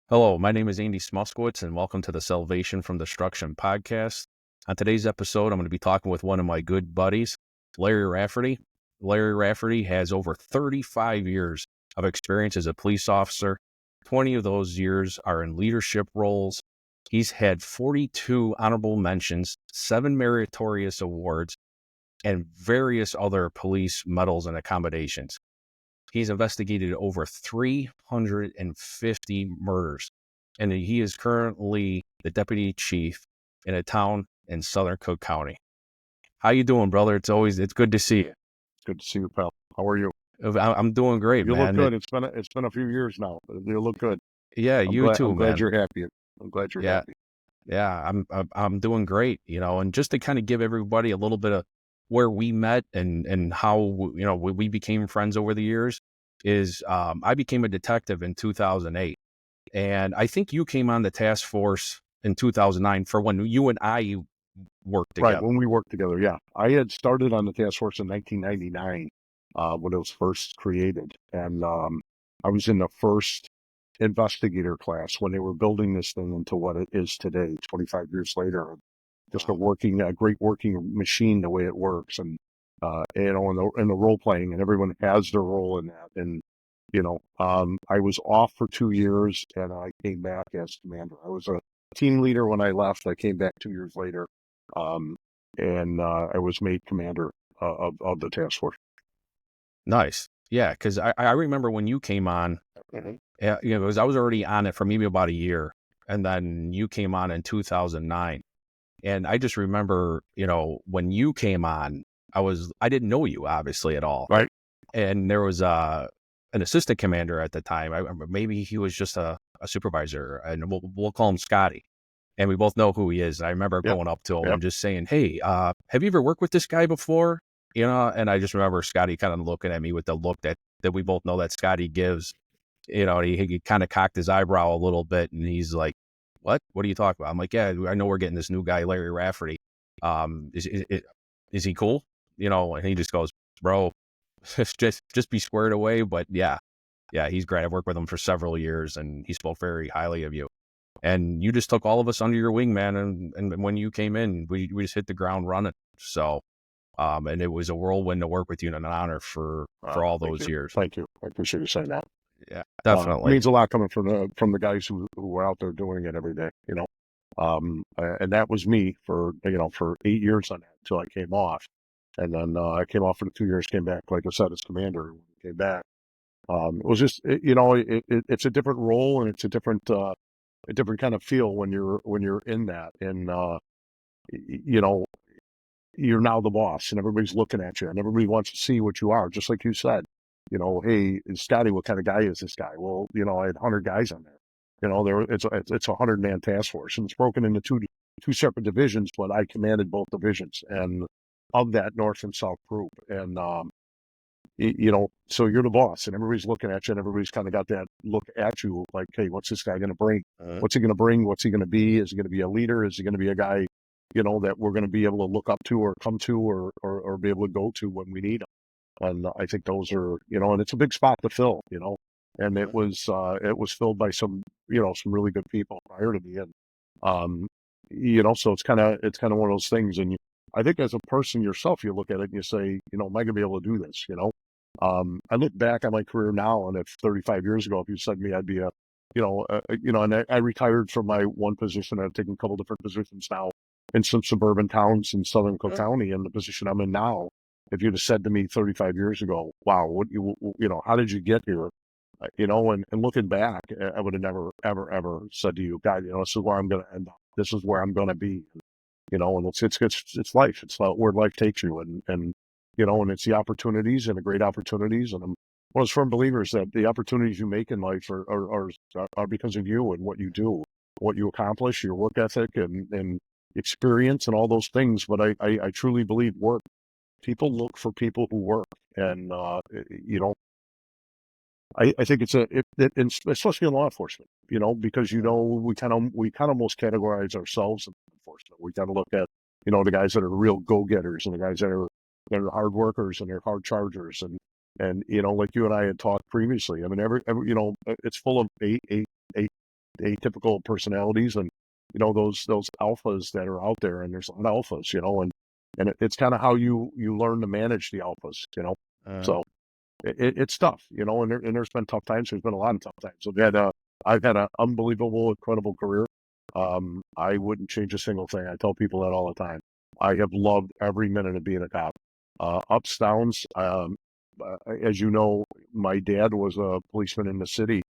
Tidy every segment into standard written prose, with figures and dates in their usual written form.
Hello, my name is Andy Smuskiewicz, and welcome to the Salvation from Destruction podcast. On today's episode, I'm going to be talking with one of my good buddies, Larry Rafferty. Larry Rafferty has over 35 years of experience as a police officer. 20 of those years are in leadership roles. He's had 42 honorable mentions, 7 meritorious awards, and various other police medals and accommodations. He's investigated over 350 murders, and he is currently the deputy chief in a town in southern Cook County. How you doing, brother? It's good to see you. Good to see you, pal. How are you? I'm doing great, You look man. good. It's been a few years now. You look good. Yeah, you too, I'm glad man. you're happy. I'm glad you're Yeah, happy. yeah, I'm doing great, and just to kind of give everybody a little bit of where we met and how we became friends over the years is I became a detective in 2008. And I think you came on the task force in 2009 for when you and I worked Right, together. when we worked together, yeah. I had started on the task force in 1999 when it was first created. And I was in the first investigator class when they were building this thing into what it is today, 25 years later. Just a great working machine the way it works. And, in the role playing, and everyone has their role in that. And, I was off for 2 years and I came back as commander. I was a team leader when I left. I came back 2 years later. Um, and I was made commander of the task force. Nice. Yeah, because I remember when you came on, Mhm. because I was already on it for maybe about a year. And then you came on in 2009. And I just remember, when you came on, I didn't know you obviously at all. Right. And there was an assistant commander at the time. I remember maybe he was just a supervisor, and we'll call him Scotty. And we both know who he is. I remember Yep. going up to him Yep. and just saying, "Hey, have you ever worked with this guy before?" And I just remember Scotty kind of looking at me with the look that we both know that Scotty gives. He kind of cocked his eyebrow a little bit, and he's like, "What? What are you talking about?" I'm like, "Yeah, I know we're getting this new guy, Larry Rafferty. Is he cool?" And he just goes, "Bro, just be squared away." But yeah, he's great. I've worked with him for several years, and he spoke very highly of you. And you just took all of us under your wing, man. And when you came in, we just hit the ground running. So, and it was a whirlwind to work with you and an honor for all Thank those you. years. Thank you. I appreciate you saying that. Yeah, It definitely. means a lot coming from the guys who are out there doing it every day. And that was me for 8 years on that until I came off, and then I came off for the 2 years, came back, like I said, as commander. When I came back, it was just it's a different role, and it's a different kind of feel when you're in that. And you know you're now the boss, and everybody's looking at you, and everybody wants to see what you are, just like you said. Hey, Scotty, what kind of guy is this guy? Well, I had 100 guys on there. It's a 100-man task force, and it's broken into two separate divisions, but I commanded both divisions, and of that North and South group. And so you're the boss, and everybody's looking at you, and everybody's kind of got that look at you, like, hey, what's this guy going to bring? Uh, What's he going to bring? What's he going to be? Is he going to be a leader? Is he going to be a guy, that we're going to be able to look up to, or come to, or be able to go to when we need them? And I think those are, and it's a big spot to fill, and it was filled by some really good people prior to me. And, um, so it's kind of one of those things. And I think as a person yourself, you look at it and you say, am I going to be able to do this? I look back on my career now, and if 35 years ago, if you said to me, I'd be and I retired from my one position. I've taken a couple different positions now in some suburban towns in southern Cook County, and the position I'm in now. If you'd have said to me 35 years ago, wow, how did you get here? And looking back, I would have never, ever, ever said to you, God, this is where I'm going to end up. This is where I'm going to be. And it's life. It's where life takes you. And it's the opportunities, and the great opportunities. And I'm one of those firm believers that the opportunities you make in life are because of you and what you do, what you accomplish, your work ethic, and experience, and all those things. But I truly believe work. People look for people who work. And, I think and especially in law enforcement, because, we kind of almost categorize ourselves in law enforcement. We kind of look at, the guys that are real go-getters, and the guys that are hard workers, and they're hard chargers. And, like you and I had talked previously, I mean, it's full of atypical personalities, and those alphas that are out there, and there's a lot of alphas, and it's kind of how you learn to manage the alphas. Uh, So it's tough, and there's been tough times. There's been a lot of tough times. I've had an unbelievable, incredible career. I wouldn't change a single thing. I tell people that all the time. I have loved every minute of being a cop. Ups, downs. As you know, my dad was a policeman in the city,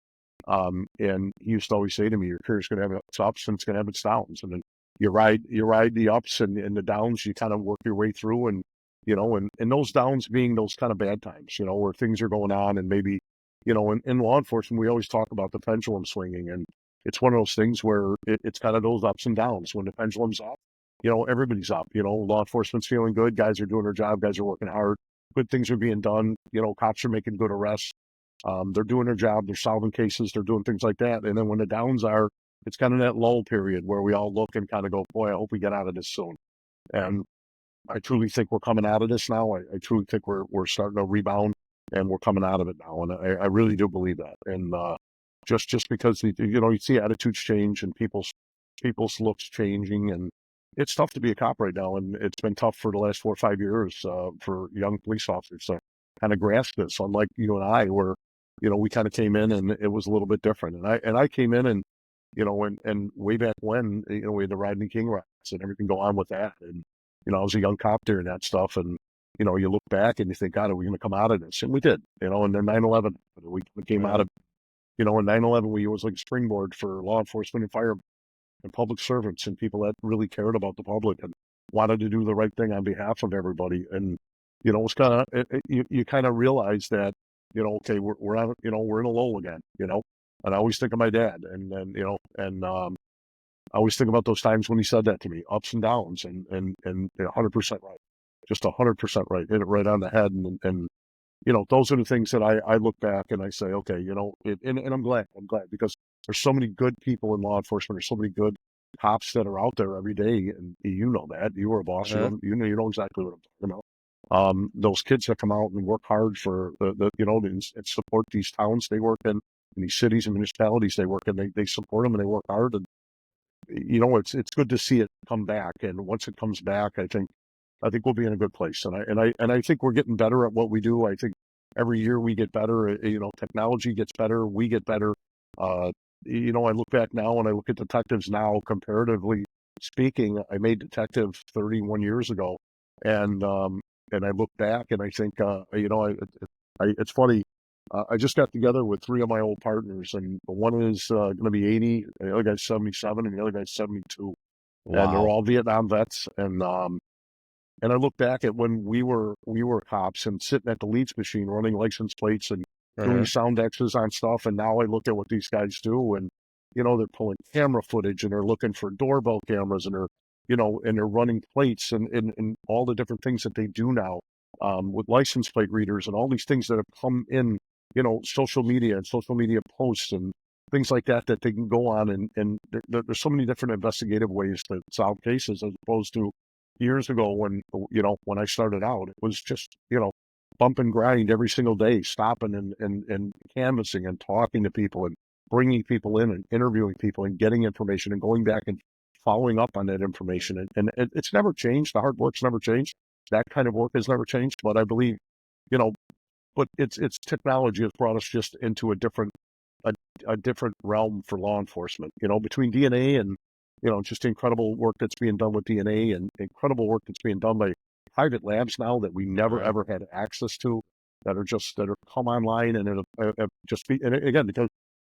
and he used to always say to me, "Your career's going to have its ups and it's going to have its downs." And then you ride the ups and the downs. You kind of work your way through, and those downs being those kind of bad times, where things are going on, and maybe, in law enforcement, we always talk about the pendulum swinging, and it's one of those things where it's kind of those ups and downs. When the pendulum's up, everybody's up. Law enforcement's feeling good. Guys are doing their job. Guys are working hard. Good things are being done. Cops are making good arrests. They're doing their job. They're solving cases. They're doing things like that. And then when the downs are, it's kind of that lull period where we all look and kind of go, boy, I hope we get out of this soon. And I truly think we're coming out of this now. I truly think we're starting to rebound, and we're coming out of it now. And I really do believe that. And just because you see attitudes change and people's looks changing, and it's tough to be a cop right now. And it's been tough for the last 4 or 5 years for young police officers to kind of grasp this. Unlike you and I, where we kind of came in and it was a little bit different. And I came in and and way back when we had the Rodney King riots and everything go on with that. And I was a young cop during that stuff, and you look back and you think, God, are we going to come out of this? And we did. And then 9/11, we came out of in 9/11, we was like a springboard for law enforcement and fire and public servants and people that really cared about the public and wanted to do the right thing on behalf of everybody. And it's kind of you kind of realize that okay, we're on we're in a lull again. And I always think of my dad, and then I always think about those times when he said that to me, ups and downs, and 100% right, just 100% right, hit it right on the head, and those are the things that I look back and I say, okay, and I'm glad because there's so many good people in law enforcement, there's so many good cops that are out there every day, and you know that you were a boss, you know exactly what I'm talking about. Those kids that come out and work hard for and support these towns they work in these cities and municipalities they work in, they support them and they work hard, and it's good to see it come back. And once it comes back, I think we'll be in a good place. And I think we're getting better at what we do. I think every year we get better. Technology gets better. We get better. I look back now and I look at detectives now, comparatively speaking. I made detective 31 years ago, and I look back and I think, it's funny. I just got together with 3 of my old partners, and one is going to be 80, the other guy's 77, and the other guy's 72. And they're wow. all Vietnam vets. And I look back at when we were cops and sitting at the leads machine running license plates and doing sound X's on stuff. And now I look at what these guys do, and they're pulling camera footage and they're looking for doorbell cameras, and they're running plates and all the different things that they do now with license plate readers and all these things that have come in, social media and social media posts and things like that they can go on, and there's so many different investigative ways to solve cases as opposed to years ago when I started out. It was just bump and grind every single day, stopping and canvassing and talking to people and bringing people in and interviewing people and getting information and going back and following up on that information. And it's never changed. The hard work's never changed. That kind of work has never changed. But I believe, but it's technology has brought us just into a different realm for law enforcement. Between DNA and just incredible work that's being done with DNA and incredible work that's being done by private labs now that we never ever had access to, that are come online, and it'll just be, and again,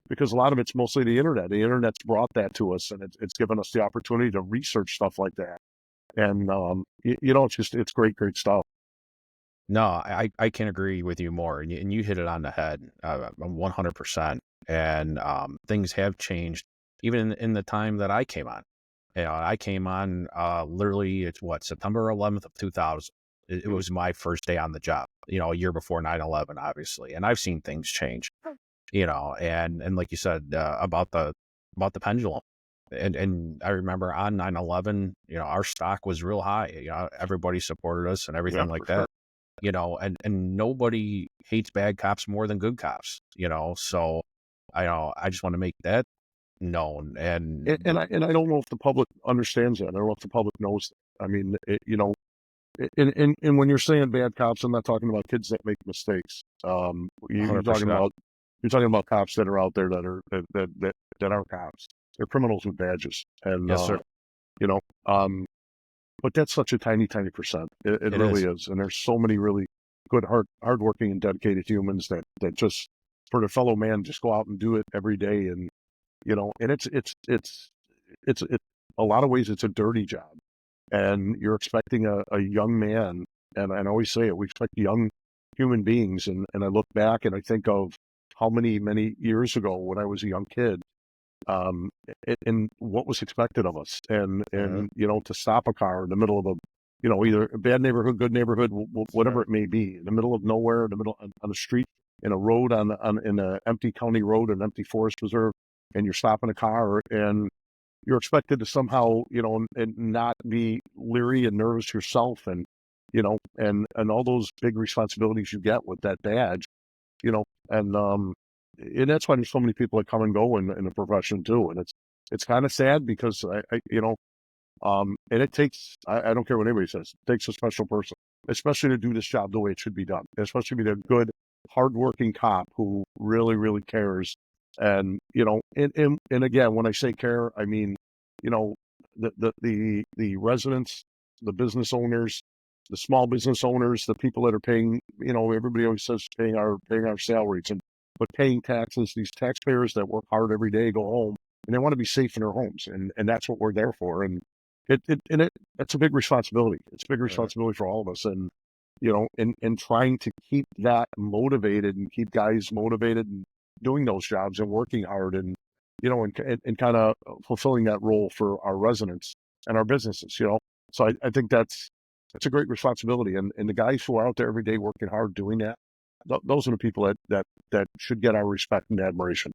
because a lot of it's mostly the internet. The internet's brought that to us, and it's given us the opportunity to research stuff like that. And it's great stuff. No, I can't agree with you more. And you hit it on the head, 100%. And things have changed even in the time that I came on. I came on literally, it's September 11th of 2000. It was my first day on the job, a year before 9/11, obviously. And I've seen things change, and like you said, about the pendulum. And I remember on 9/11, our stock was real high. Everybody supported us and everything like that. Sure. And nobody hates bad cops more than good cops. So I just want to make that known. And I don't know if the public understands that. I don't know if the public knows that. I mean, and when you're saying bad cops, I'm not talking about kids that make mistakes. $100%. You're talking about cops that are out there that are cops. They're criminals with badges, and Yes, sir. you know, um, but that's such a tiny, tiny percent. It It really is. is, and there's so many really good, hardworking, and dedicated humans that just for their fellow man just go out and do it every day, and and it's a lot of ways it's a dirty job, and you're expecting a young man, and I always say it, we expect young human beings, and I look back and I think of how many years ago when I was a young kid, um, and what was expected of us, Mhm. and to stop a car in the middle of a either a bad neighborhood, good neighborhood, whatever Sure. it may be, in the middle of nowhere, in the middle on a street, in a road, on in an empty county road, an empty forest preserve, and you're stopping a car, and you're expected to somehow, and not be leery and nervous yourself, and and all those big responsibilities you get with that badge, you know, and um, and that's why there's so many people that come and go in the profession too, and it's kind of sad because and it takes, I don't care what anybody says, it takes a special person, especially to do this job the way it should be done, especially to be a good, hardworking cop who really, really cares. And, and again, when I say care, I mean, you know, the residents, the business owners, the small business owners, the people that are paying, everybody always says paying our salaries but paying taxes, these taxpayers that work hard every day, go home and they want to be safe in their homes. And that's what we're there for. And it's a big responsibility. It's a big Mhm. responsibility for all of us. And, and trying to keep that motivated and keep guys motivated and doing those jobs and working hard and, and kind of fulfilling that role for our residents and our businesses. So I think that's a great responsibility. And the guys who are out there every day working hard doing that, those are the people that should get our respect and admiration.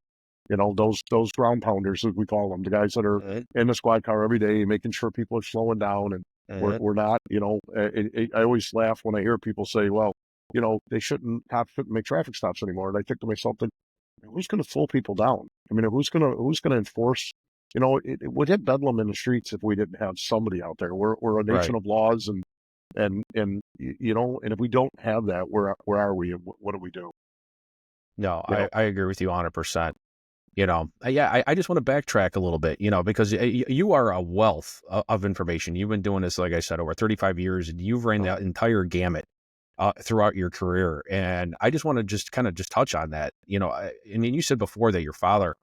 Those ground pounders, as we call them, the guys that are Mhm. in the squad car every day, making sure people are slowing down, and Mhm. we're not. I always laugh when I hear people say, "Well, cops shouldn't make traffic stops anymore." And I think to myself, who's going to slow people down? I mean, who's going to enforce? It would hit bedlam in the streets if we didn't have somebody out there. We're a nation Right. of laws, and if we don't have that, where are we? And what do we do? No, You know, I agree with you 100%. Yeah, I just want to backtrack a little bit, because you are a wealth of information. You've been doing this, like I said, over 35 years, and you've ran the entire gamut throughout your career. And I just want to just kind of just touch on that. I mean, you said before that your father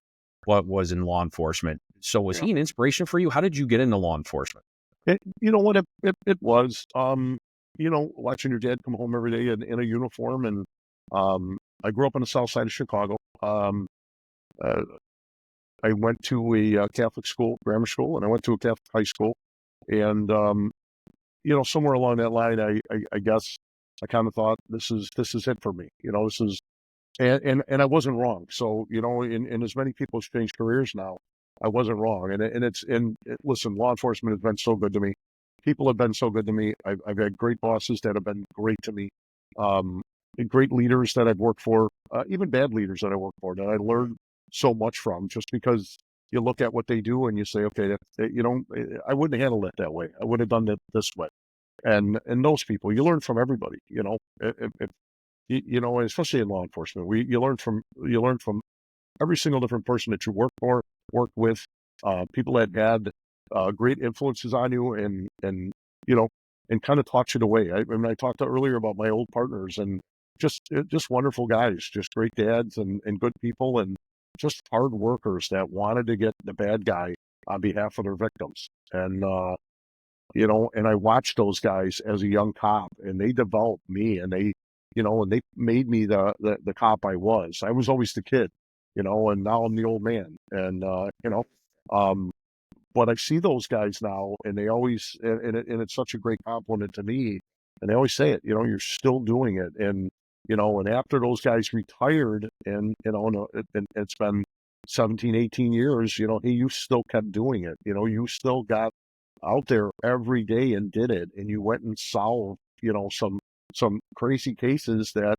was in law enforcement. So was yeah. he an inspiration for you? How did you get into law enforcement? You know what it was. Watching your dad come home every day in a uniform, and I grew up on the south side of Chicago. Uh, I went to a Catholic school, grammar school, and I went to a Catholic high school. And somewhere along that line, I guess I kind of thought this is it for me. This is and I wasn't wrong. So in as many people have changed careers now, I wasn't wrong. Listen, law enforcement has been so good to me. People have been so good to me. I've had great bosses that have been great to me. Um, and great leaders that I've worked for, even bad leaders that I worked for that I learned so much from. Just because you look at what they do and you say, okay, I wouldn't have handled it that way. I would have done it this way. And those people, you learn from everybody. If especially in law enforcement, you learn from every single different person that you work with, people that had great influences on you, and you know, and kind of taught you the way. I talked earlier about my old partners, and just wonderful guys, just great dads, and good people, and just hard workers that wanted to get the bad guy on behalf of their victims. And I watched those guys as a young cop, and they developed me, and they made me the cop I was. I was always the kid, and now I'm the old man. Um, but I see those guys now, and they always, and it's such a great compliment to me. And they always say it, you're still doing it. And after those guys retired, and it's been 17, 18 years, hey, you still kept doing it. You still got out there every day and did it. And you went and solved, some crazy cases that,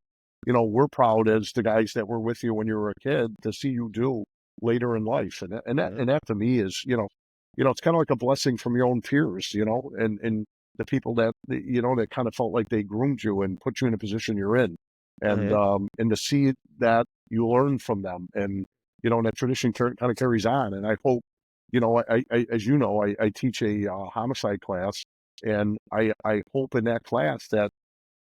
we're proud as the guys that were with you when you were a kid to see you do. later in life. And that to me is, it's kind of like a blessing from your own peers, and the people that, that kind of felt like they groomed you and put you in a position you're in. And to see that you learn from them, and, that tradition kind of carries on. And I hope, as I teach a homicide class, and I hope in that class that,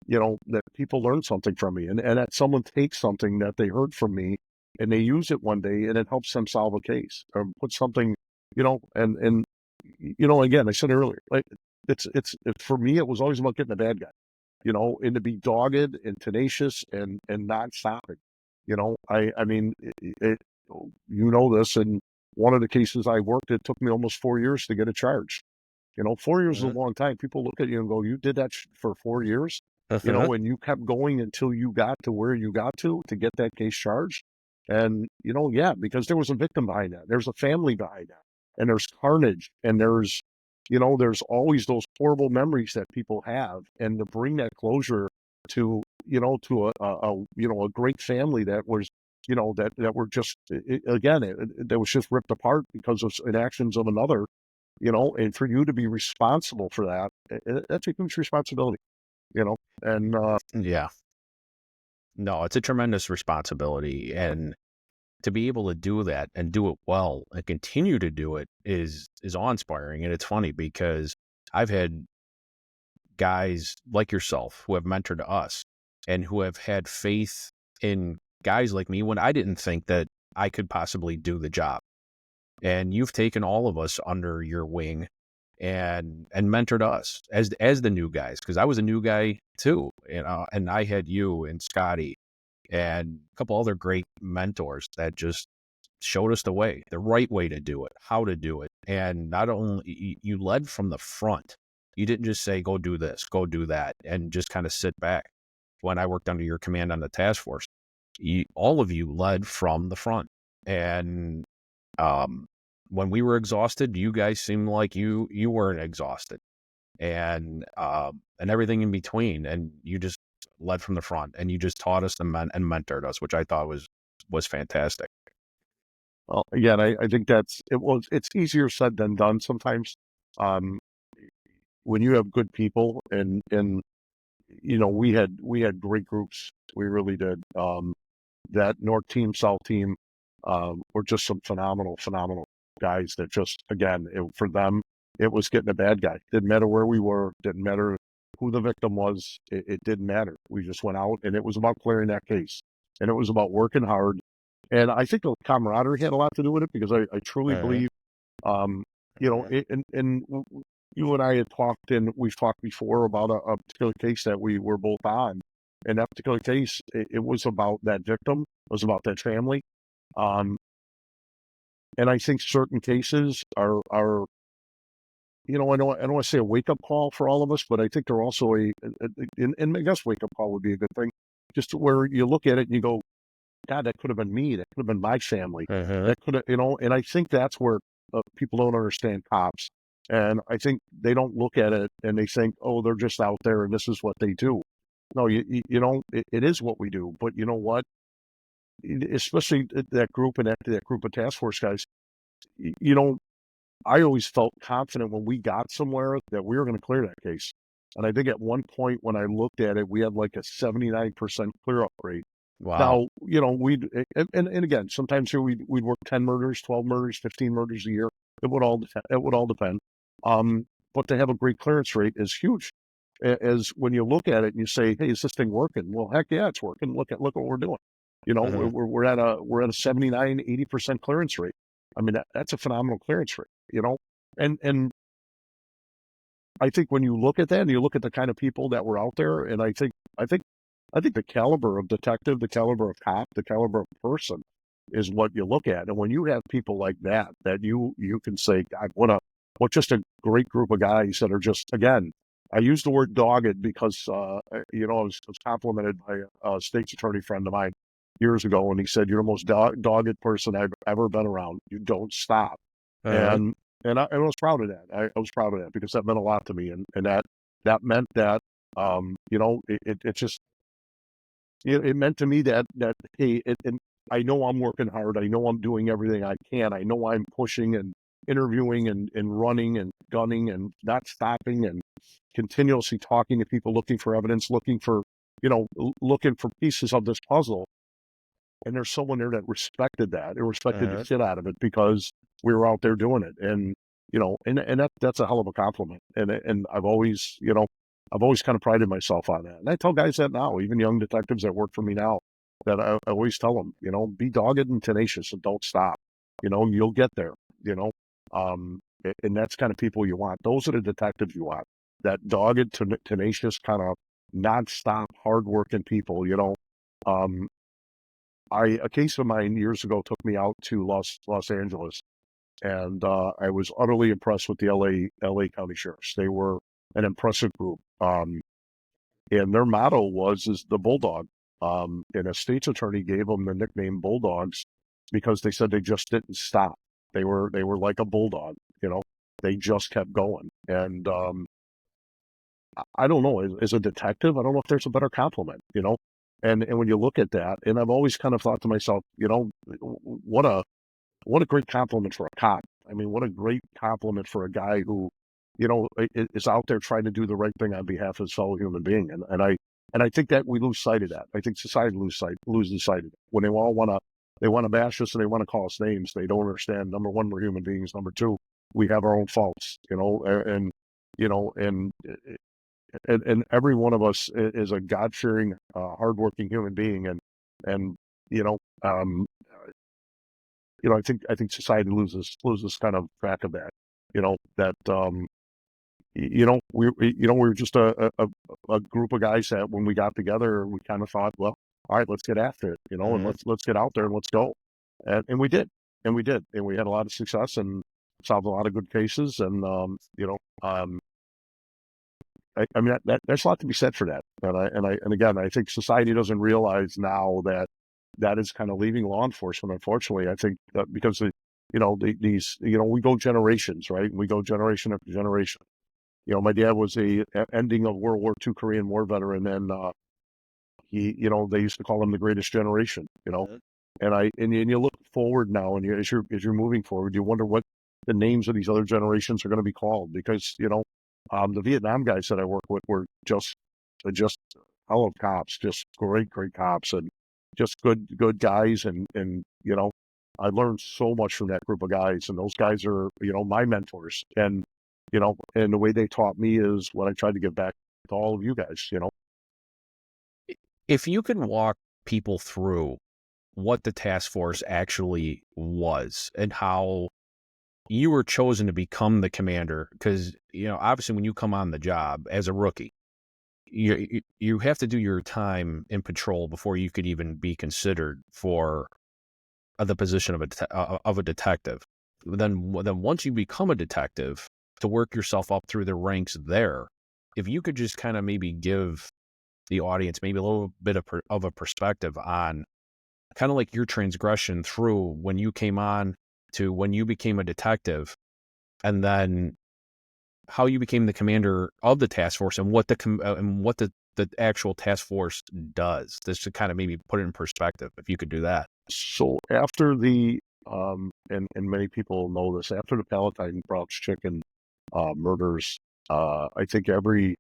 that people learn something from me, and that someone takes something that they heard from me and they use it one day and it helps them solve a case or put something, and again, I said earlier, like, it's for me, it was always about getting the bad guy, and to be dogged and tenacious and not stopping. I mean, this, and one of the cases I worked, it took me almost 4 years to get a charge. 4 years is a long time. People look at you and go, "You did that for 4 years," and you kept going until you got to where you got to get that case charged. And, yeah, because there was a victim behind that. There's a family behind that. And there's carnage. And there's always those horrible memories that people have. And to bring that closure to, to a great family that was, that were just, that was just ripped apart because of inactions of another, and for you to be responsible for that, that's a huge responsibility, and, Yeah. No, it's a tremendous responsibility. And to be able to do that and do it well and continue to do it is awe-inspiring. And it's funny because I've had guys like yourself who have mentored us and who have had faith in guys like me when I didn't think that I could possibly do the job. And you've taken all of us under your wing and mentored us as the new guys, because I was a new guy too, and I had you and Scotty and a couple other great mentors that just showed us the right way to do it, how to do it. And not only you led from the front, you didn't just say, go do this, go do that, and just kind of sit back. When I worked under your command on the task force, all of you led from the front. And when we were exhausted, you guys seemed like you weren't exhausted, and everything in between. And you just led from the front, and you just taught us and mentored us, which I thought was fantastic. well, again, I think it's easier said than done sometimes. Um, when you have good people, and we had great groups. We really did. That North team, South team, were just some phenomenal guys that just, again, for them, it was getting a bad guy. Didn't matter where we were, didn't matter who the victim was. It didn't matter. We just went out, and it was about clearing that case, and it was about working hard. And I think the camaraderie had a lot to do with it, because I truly Mhm. believe, um, Mhm. you and I had talked, and we've talked before about a particular case that we were both on. In that particular case, it was about that victim. It was about that family. Um, and I think certain cases are, I don't want to say a wake up call for all of us, but I think they're also and I guess wake up call would be a good thing, just where you look at it and you go, God, that could have been me. That could have been my family. Mhm. That could have, and I think that's where people don't understand cops. And I think they don't look at it and they think, oh, they're just out there and this is what they do. No, it is what we do. But you know what? Especially that group, and that group of task force guys, you know, I always felt confident when we got somewhere that we were going to clear that case. And I think at one point when I looked at it, we had like a 79% clear up rate. Wow. Now, and again, sometimes here we'd work 10 murders, 12 murders, 15 murders a year. It would all depend. But to have a great clearance rate is huge. As when you look at it and you say, hey, is this thing working? Well, heck yeah, it's working. Look what we're doing. Mhm. We're at a 79, 80% clearance rate. I mean, that's a phenomenal clearance rate, and I think when you look at that and you look at the kind of people that were out there, and I think the caliber of detective, the caliber of cop, the caliber of person is what you look at. And when you have people like that you can say, God, what just a great group of guys that are just, again, I use the word dogged because, I was complimented by a state's attorney friend of mine years ago, and he said, you're the most dogged person I've ever been around. You don't stop. Mhm. And, I was proud of that. I was proud of that because that meant a lot to me. And that meant that, it just, it meant to me that hey, I know I'm working hard. I know I'm doing everything I can. I know I'm pushing and interviewing and running and gunning and not stopping and continuously talking to people, looking for evidence, looking for, looking for pieces of this puzzle. And there's someone there that respected that. It respected the shit out of it because we were out there doing it. And, that's a hell of a compliment. And I've always, I've always kind of prided myself on that. And I tell guys that now, even young detectives that work for me now, that I always tell them, be dogged and tenacious and don't stop. You'll get there, and that's kind of people you want. Those are the detectives you want. That dogged, tenacious, kind of nonstop, hardworking people, Um, a case of mine years ago took me out to Los Angeles, and I was utterly impressed with the LA County Sheriffs. They were an impressive group, and their motto is the Bulldog. And a state's attorney gave them the nickname Bulldogs because they said they just didn't stop. They were like a bulldog, They just kept going, and I don't know. As a detective, I don't know if there's a better compliment, And when you look at that, and I've always kind of thought to myself, what a great compliment for a cop. I mean, what a great compliment for a guy who, is out there trying to do the right thing on behalf of his fellow human being. And I think that we lose sight of that. I think society loses sight of it when they want to bash us and they want to call us names. They don't understand. Number one, we're human beings. Number two, we have our own faults, and you know, and every one of us is a God-fearing, hardworking human being, and you know, um, I think society loses kind of track of that. That we were just a group of guys that when we got together, we kind of thought, well, all right, let's get after it, and let's get out there and let's go, and we did, and we had a lot of success and solved a lot of good cases, and I mean there's a lot to be said for that, and again, I think society doesn't realize now that is kind of leaving law enforcement. Unfortunately, I think that because we go generations, right? We go generation after generation. My dad was a ending of World War II Korean War veteran, and they used to call him the greatest generation. And you look forward now, and as you're moving forward, you wonder what the names of these other generations are going to be called, because the Vietnam guys that I work with were just hell of cops, just great cops, and just good guys, and I learned so much from that group of guys, and those guys are my mentors, and the way they taught me is what I tried to give back to all of you guys. If you can walk people through what the task force actually was and how you were chosen to become the commander, because obviously when you come on the job as a rookie, you have to do your time in patrol before you could even be considered for the position of a detective. Then once you become a detective, to work yourself up through the ranks there, if you could just kind of maybe give the audience maybe a little bit of a perspective on kind of like your transgression through when you came on to when you became a detective, and then how you became the commander of the task force, and what the actual task force does, just to kind of maybe put it in perspective, if you could do that. So after and many people know this, after the Palatine Brown's Chicken murders, I think every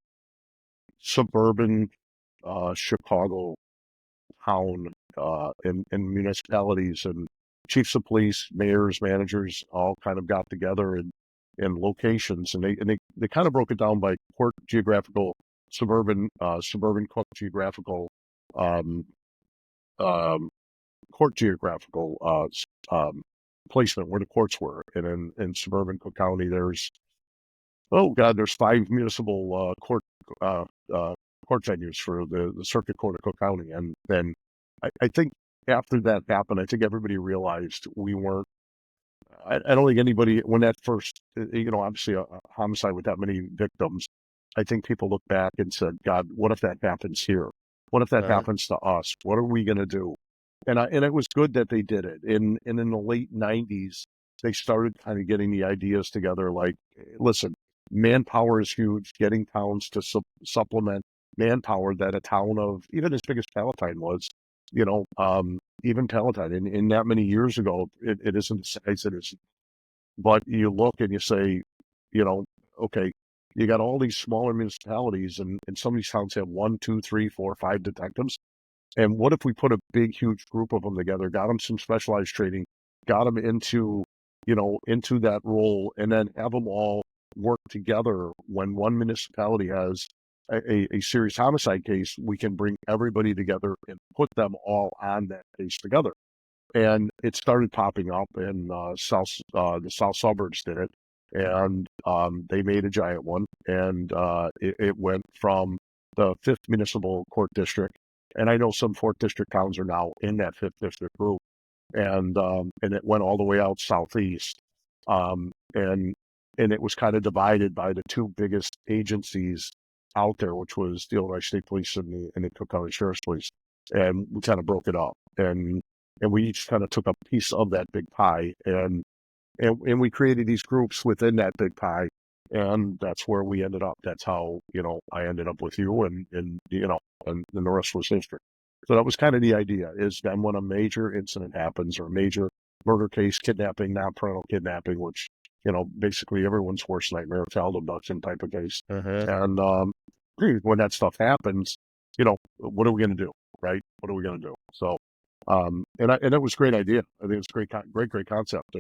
suburban Chicago town, and municipalities and chiefs of police, mayors, managers, all kind of got together in locations, and they kind of broke it down by court geographical, suburban court geographical, um, um, court geographical placement where the courts were. And in suburban Cook County, there's there's 5 municipal uh, court venues for the Circuit Court of Cook County. And then I think after that happened, I think everybody realized we weren't. I don't think anybody, when that first, obviously a homicide with that many victims, I think people look back and said, God, what if that happens here? What if that happens to us? What are we going to do? And it was good that they did it. And in the late 90s, they started kind of getting the ideas together. Like, listen, manpower is huge. Getting towns to supplement manpower that a town of even as big as Palatine was even Palatine, in that many years ago, it isn't the size it is. But you look and you say, you know, okay, you got all these smaller municipalities, and some of these towns have 1, 2, 3, 4, 5 detectives. And what if we put a big, huge group of them together, got them some specialized training, got them into that role, and then have them all work together when one municipality has a serious homicide case, we can bring everybody together and put them all on that case together. And it started popping up in the south suburbs did it, and they made a giant one, and it went from the 5th municipal court district, and I know some 4th district towns are now in that 5th district group, and it went all the way out southeast, and it was kind of divided by the two biggest agencies out there, which was the Illinois State Police and the Cook County Sheriff's Police, and we kind of broke it up, and we each kind of took a piece of that big pie, and we created these groups within that big pie, and that's where we ended up. That's how I ended up with you, and the rest was history. So that was kind of the idea. Is then when a major incident happens, or a major murder case, kidnapping, non-parental kidnapping, which basically everyone's worst nightmare, child abduction type of case, and when that stuff happens, what are we going to do, right? What are we going to do? So. And it was a great idea. I think it's a great concept,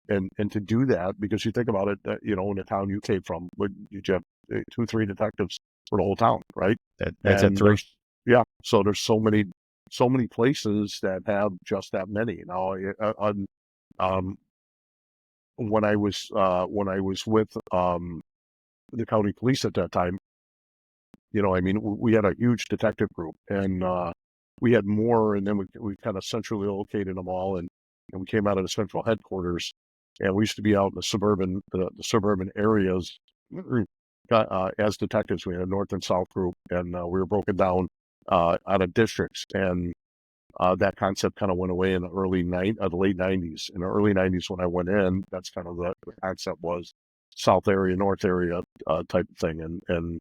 and to do that, because you think about it, in the town you came from, you have 2, 3 detectives for the whole town, right? That's at 3. So there's so many places that have just that many. Now, when I was with the county police at that time, we had a huge detective group, and we had more, and then we kind of centrally located them all, and we came out of the central headquarters, and we used to be out in the suburban areas as detectives. We had a north and south group, and we were broken down out of districts, and that concept kind of went away in the late 90s. In the early 90s, when I went in, that's kind of the concept was south area, north area type of thing, and and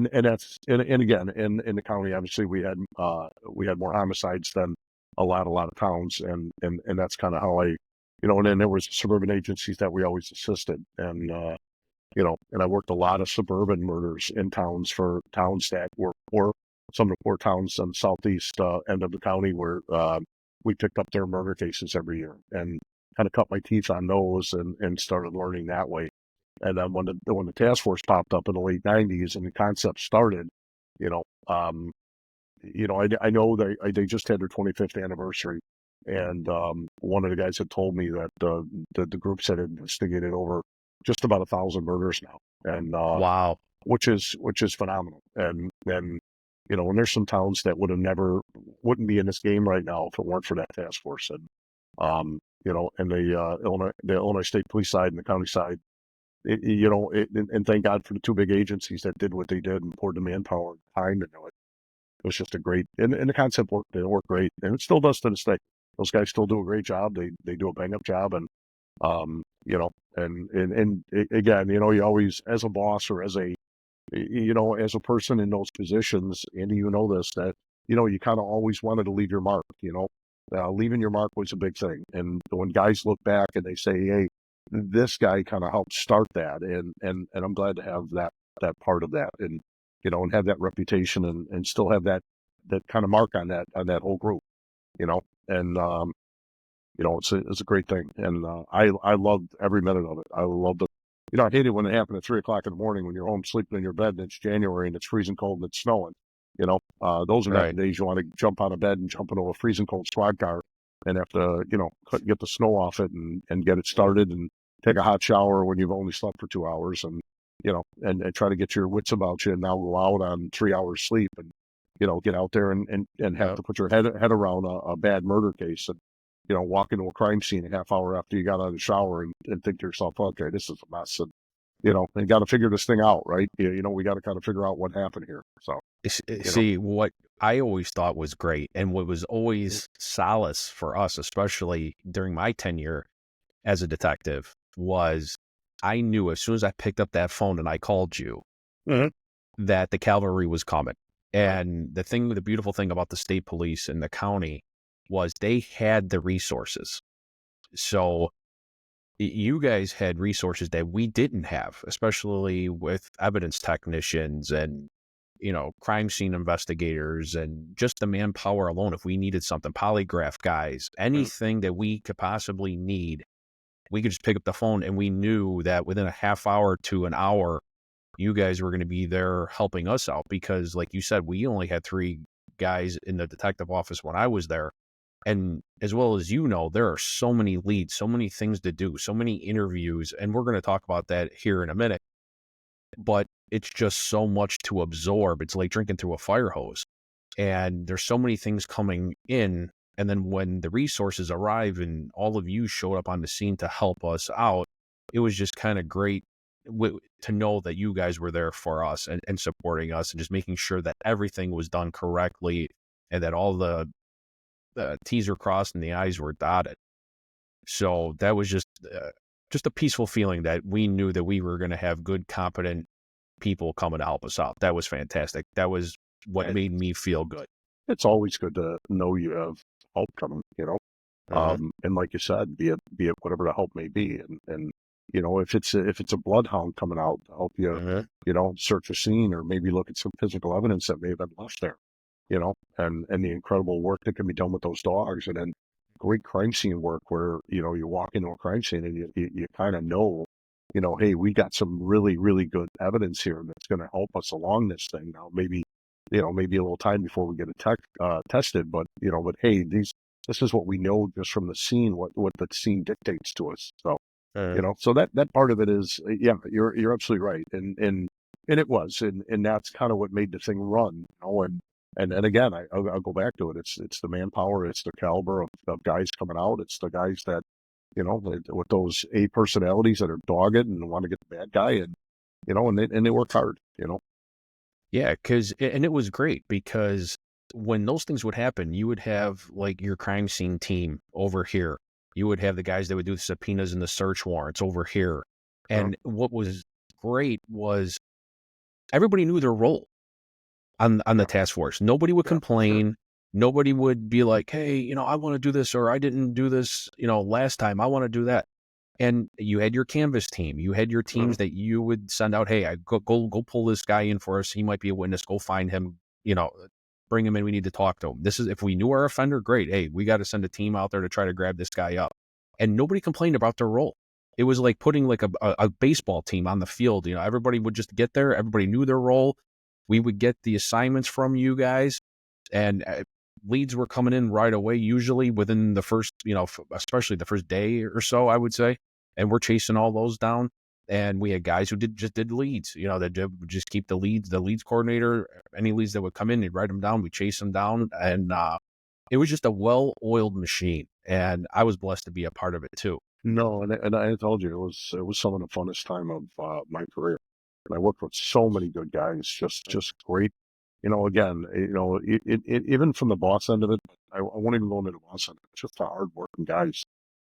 again, in the county, obviously we had more homicides than a lot of towns, and that's kind of how and then there was suburban agencies that we always assisted, and and I worked a lot of suburban murders in towns for towns that were poor, some of the poor towns on the southeast end of the county, where we picked up their murder cases every year, and kind of cut my teeth on those, and started learning that way. And then when the task force popped up in the late 90s and the concept started, I know they just had their 25th anniversary, and one of the guys had told me that the groups had investigated over just about 1,000 murders now, and Wow. which is phenomenal. And and there's some towns that wouldn't be in this game right now if it weren't for that task force, and and the Illinois State Police side and the county side. And thank God for the two big agencies that did what they did and poured the manpower and time into it. It was just a great, and the concept worked. It worked great, and it still does to this day. Those guys still do a great job. They do a bang up job, and again, you always, as a boss or as as a person in those positions, Andy, this, that you kind of always wanted to leave your mark. Leaving your mark was a big thing, and when guys look back and they say, "Hey, this guy kind of helped start that," and I'm glad to have that part of that, and and have that reputation, and still have that kind of mark on that whole group, and it's a great thing, and I loved every minute of it. I loved it. I hate it when it happened at 3 o'clock in the morning when you're home sleeping in your bed and it's January and it's freezing cold and it's snowing. Those are not Right. the days you want to jump out of bed and jump into a freezing cold squad car and have to, get the snow off it, and get it started, and take a hot shower when you've only slept for 2 hours, and, and try to get your wits about you, and now go out on 3 hours sleep, and, get out there and have Yep. to put your head around a bad murder case, and, walk into a crime scene a half hour after you got out of the shower, and think to yourself, okay, this is a mess. And, and got to figure this thing out, right? We got to kind of figure out what happened here. So, See, what I always thought was great, and what was always solace for us, especially during my tenure as a detective, was I knew as soon as I picked up that phone and I called you Mhm. that the cavalry was coming. And the beautiful thing about the state police and the county was they had the resources. So you guys had resources that we didn't have, especially with evidence technicians and, crime scene investigators and just the manpower alone. If we needed something, polygraph guys, anything that we could possibly need, we could just pick up the phone, and we knew that within a half hour to an hour, you guys were going to be there helping us out. Because like you said, we only had 3 guys in the detective office when I was there. And as well as there are so many leads, so many things to do, so many interviews, and we're going to talk about that here in a minute. But it's just so much to absorb. It's like drinking through a fire hose. And there's so many things coming in. And then when the resources arrive and all of you showed up on the scene to help us out, it was just kind of great to know that you guys were there for us and supporting us and just making sure that everything was done correctly and that all the T's were crossed and the I's were dotted. So that was just a peaceful feeling that we knew that we were going to have good, competent people coming to help us out. That was fantastic. That was what made me feel good. It's always good to know you have help coming, and like you said, be it whatever the help may be, and if it's a bloodhound coming out to help you, search a scene or maybe look at some physical evidence that may have been left there, and the incredible work that can be done with those dogs, and then great crime scene work where you walk into a crime scene and you kind of know, hey, we got some really really good evidence here that's going to help us along this thing. Now maybe maybe a little time before we get it tested, but hey, this is what we know just from the scene, what the scene dictates to us. So so that part of it is, yeah, you're absolutely right, and it was, and that's kind of what made the thing run, and again, I'll go back to it. It's the manpower, it's the caliber of guys coming out, it's the guys that with those A personalities that are dogged and want to get the bad guy, and and they work hard. Yeah, and it was great because when those things would happen, you would have like your crime scene team over here. You would have the guys that would do the subpoenas and the search warrants over here. And what was great was everybody knew their role on the task force. Nobody would complain. Nobody would be like, hey, I want to do this, or I didn't do this, last time. I want to do that. And you had your canvas team. You had your teams that you would send out. Hey, go pull this guy in for us. He might be a witness. Go find him. Bring him in. We need to talk to him. This is, if we knew our offender, great. Hey, we got to send a team out there to try to grab this guy up. And nobody complained about their role. It was like putting like a baseball team on the field. Everybody would just get there. Everybody knew their role. We would get the assignments from you guys, and leads were coming in right away, usually within the first, especially the first day or so, I would say. And we're chasing all those down. And we had guys who just did leads, that would just keep the leads coordinator, any leads that would come in, they'd write them down. We chase them down. And it was just a well-oiled machine. And I was blessed to be a part of it too. No, and I told you it was some of the funnest time of my career. And I worked with so many good guys, just great. Again, even from the boss end of it, I won't even go into the boss end. It's just the hardworking guys.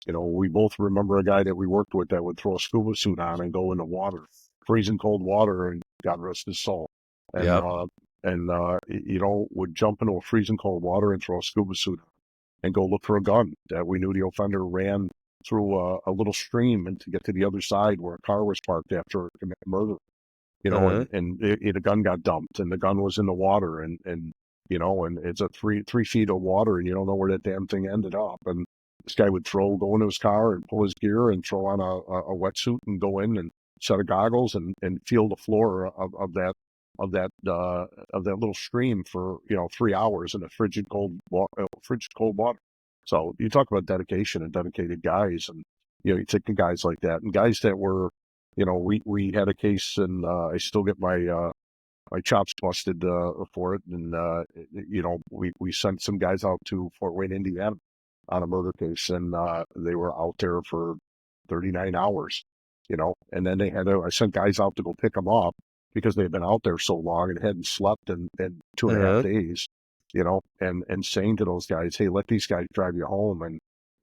We both remember a guy that we worked with that would throw a scuba suit on and go into water, freezing cold water, and God rest his soul. And would jump into a freezing cold water and throw a scuba suit on and go look for a gun that we knew the offender ran through a little stream and to get to the other side where a car was parked after a murder. And the gun got dumped and the gun was in the water and and it's a 3 feet of water and you don't know where that damn thing ended up. And this guy would go into his car and pull his gear and throw on a wetsuit and go in and set of goggles and feel the floor of that little stream for 3 hours in a frigid cold water. So you talk about dedication and dedicated guys, and you take the guys like that and guys that were, we had a case, and I still get my chops busted for it, and we sent some guys out to Fort Wayne, Indiana, on a murder case, and they were out there for 39 hours, and then I sent guys out to go pick them up because they had been out there so long and hadn't slept in 2.5 days, and saying to those guys, hey, let these guys drive you home, and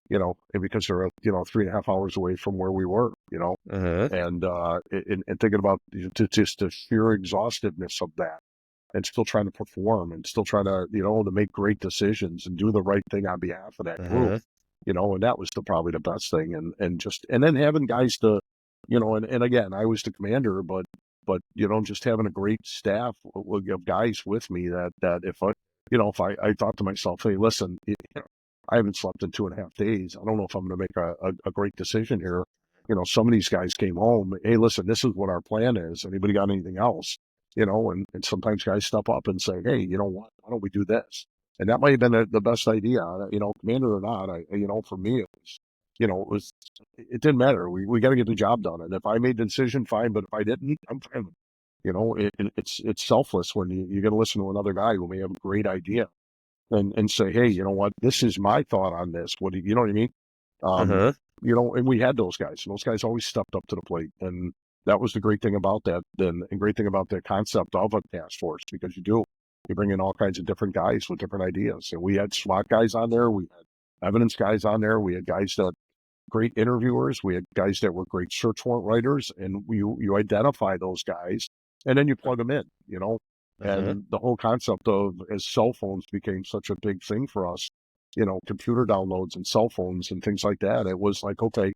and because they're 3.5 hours away from where we were, and thinking about just the sheer exhaustiveness of that, and still trying to perform and still trying to, to make great decisions and do the right thing on behalf of that group, and that was probably the best thing. And then having guys to, and again, I was the commander, but, just having a great staff of guys with me that if I thought to myself, hey, listen, I haven't slept in 2.5 days. I don't know if I'm going to make a great decision here. Some of these guys came home. Hey, listen, this is what our plan is. Anybody got anything else? And sometimes guys step up and say, hey, you know what? Why don't we do this? And that might have been the best idea, commander or not. For me, it didn't matter. We got to get the job done. And if I made the decision, fine. But if I didn't, I'm fine. It's selfless when you got to listen to another guy who may have a great idea and say, hey, you know what? This is my thought on this. You know what I mean? And we had those guys. And those guys always stepped up to the plate. And that was the great thing about that. And great thing about the concept of a task force, because you bring in all kinds of different guys with different ideas. And we had SWAT guys on there. We had evidence guys on there. We had guys that great interviewers. We had guys that were great search warrant writers. And you identify those guys and then you plug them in, And the whole concept of, as cell phones became such a big thing for us, computer downloads and cell phones and things like that, it was like, okay,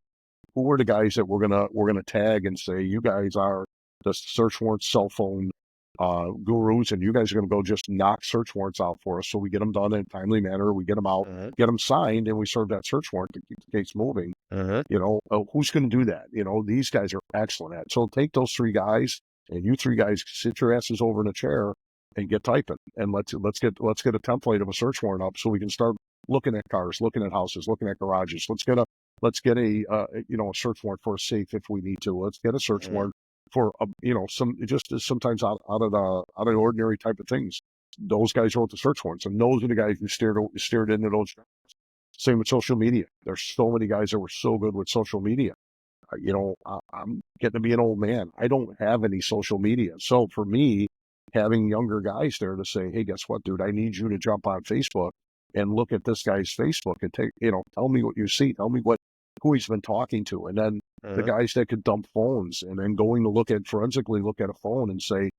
who are the guys that we're gonna tag and say, you guys are the search warrant cell phone gurus, and you guys are gonna go just knock search warrants out for us, so we get them done in a timely manner, we get them out, get them signed, and we serve that search warrant to keep the case moving. Who's going to do that? These guys are excellent at it. So take those three guys, and you three guys sit your asses over in a chair and get typing, and let's get a template of a search warrant up so we can start looking at cars, looking at houses, looking at garages. Let's get a search warrant for a safe if we need to. Let's get a search warrant for sometimes out of the ordinary type of things. Those guys wrote the search warrants, and those are the guys who steered into those. Same with social media. There's so many guys that were so good with social media. I'm getting to be an old man. I don't have any social media. So for me, having younger guys there to say, hey, guess what, dude? I need you to jump on Facebook and look at this guy's Facebook and tell me what you see. Tell me who he's been talking to. And then the guys that could dump phones and then going to forensically look at a phone and say,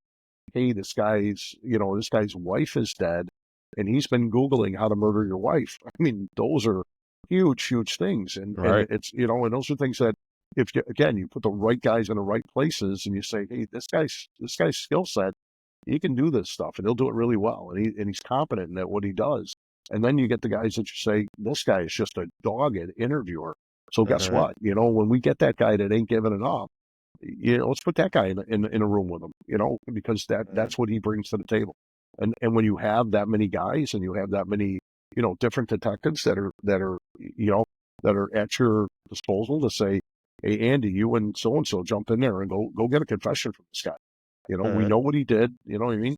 hey, this guy's wife is dead and he's been Googling how to murder your wife. I mean, those are huge, huge things. And it's, and those are things that, if you put the right guys in the right places and you say, hey, this guy's skill set, he can do this stuff and he'll do it really well. And he's competent at what he does. And then you get the guys that you say, this guy is just a dogged interviewer. So guess what? When we get that guy that ain't giving it up, let's put that guy in a room with him, because that's what he brings to the table. And when you have that many guys and you have that many, different detectives that are at your disposal to say, hey, Andy, you and so jump in there and go get a confession from this guy. We know what he did. You know what I mean?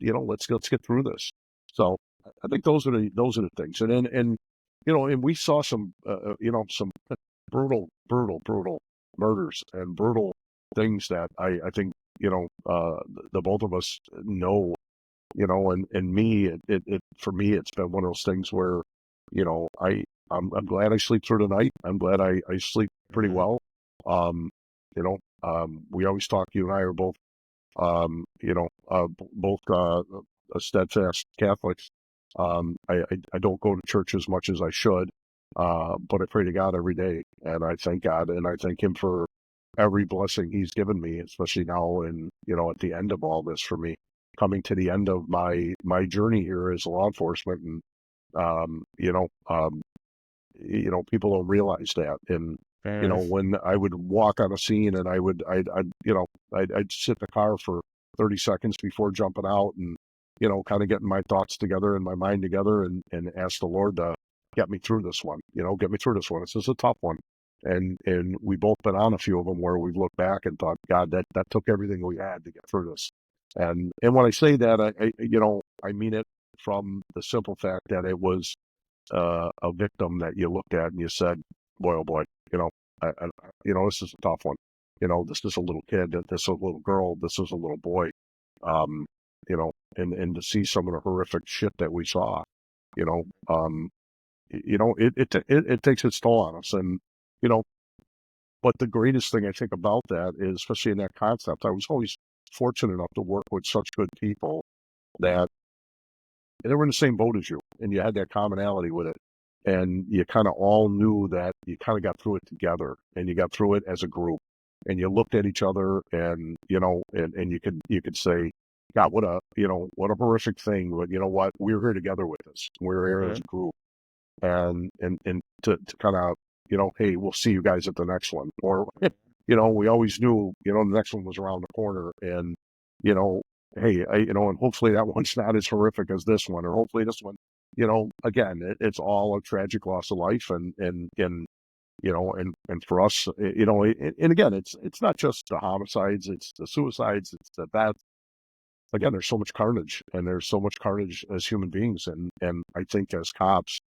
Let's get through this. So I think those are the things. And we saw some some brutal murders and brutal things that I think the both of us know. And me, it for me, it's been one of those things where I'm glad I sleep through the night. I'm glad I sleep pretty well. We always talk. You and I are both, steadfast Catholics. I don't go to church as much as I should, but I pray to God every day, and I thank God, and I thank Him for every blessing He's given me, especially now, and at the end of all this for me, coming to the end of my journey here as law enforcement, and people don't realize that. And, when I would walk on a scene and I'd sit in the car for 30 seconds before jumping out and, kind of getting my thoughts together and my mind together and ask the Lord to get me through this one, get me through this one. This is a tough one. And we both been on a few of them where we've looked back and thought, God, that took everything we had to get through this. And when I say that, I mean it from the simple fact that it was a victim that you looked at and you said, boy, oh boy, this is a tough one. This is a little kid, this is a little girl, this is a little boy. And to see some of the horrific shit that we saw, it takes its toll on us. And, but the greatest thing I think about that is, especially in that concept, I was always fortunate enough to work with such good people that they were in the same boat as you, and you had that commonality with it, and you kind of all knew that you kind of got through it together, and you got through it as a group, and you looked at each other, and and you could say, God, what a horrific thing, but you know what, we're here together with this, we're here as a group, and to kind of, hey, we'll see you guys at the next one, or we always knew, the next one was around the corner, and you know hey, and hopefully that one's not as horrific as this one, or hopefully this one, again, it's all a tragic loss of life, and for us, and again, it's not just the homicides, it's the suicides, it's that. Again, there's so much carnage, and there's so much carnage as human beings, and I think as cops,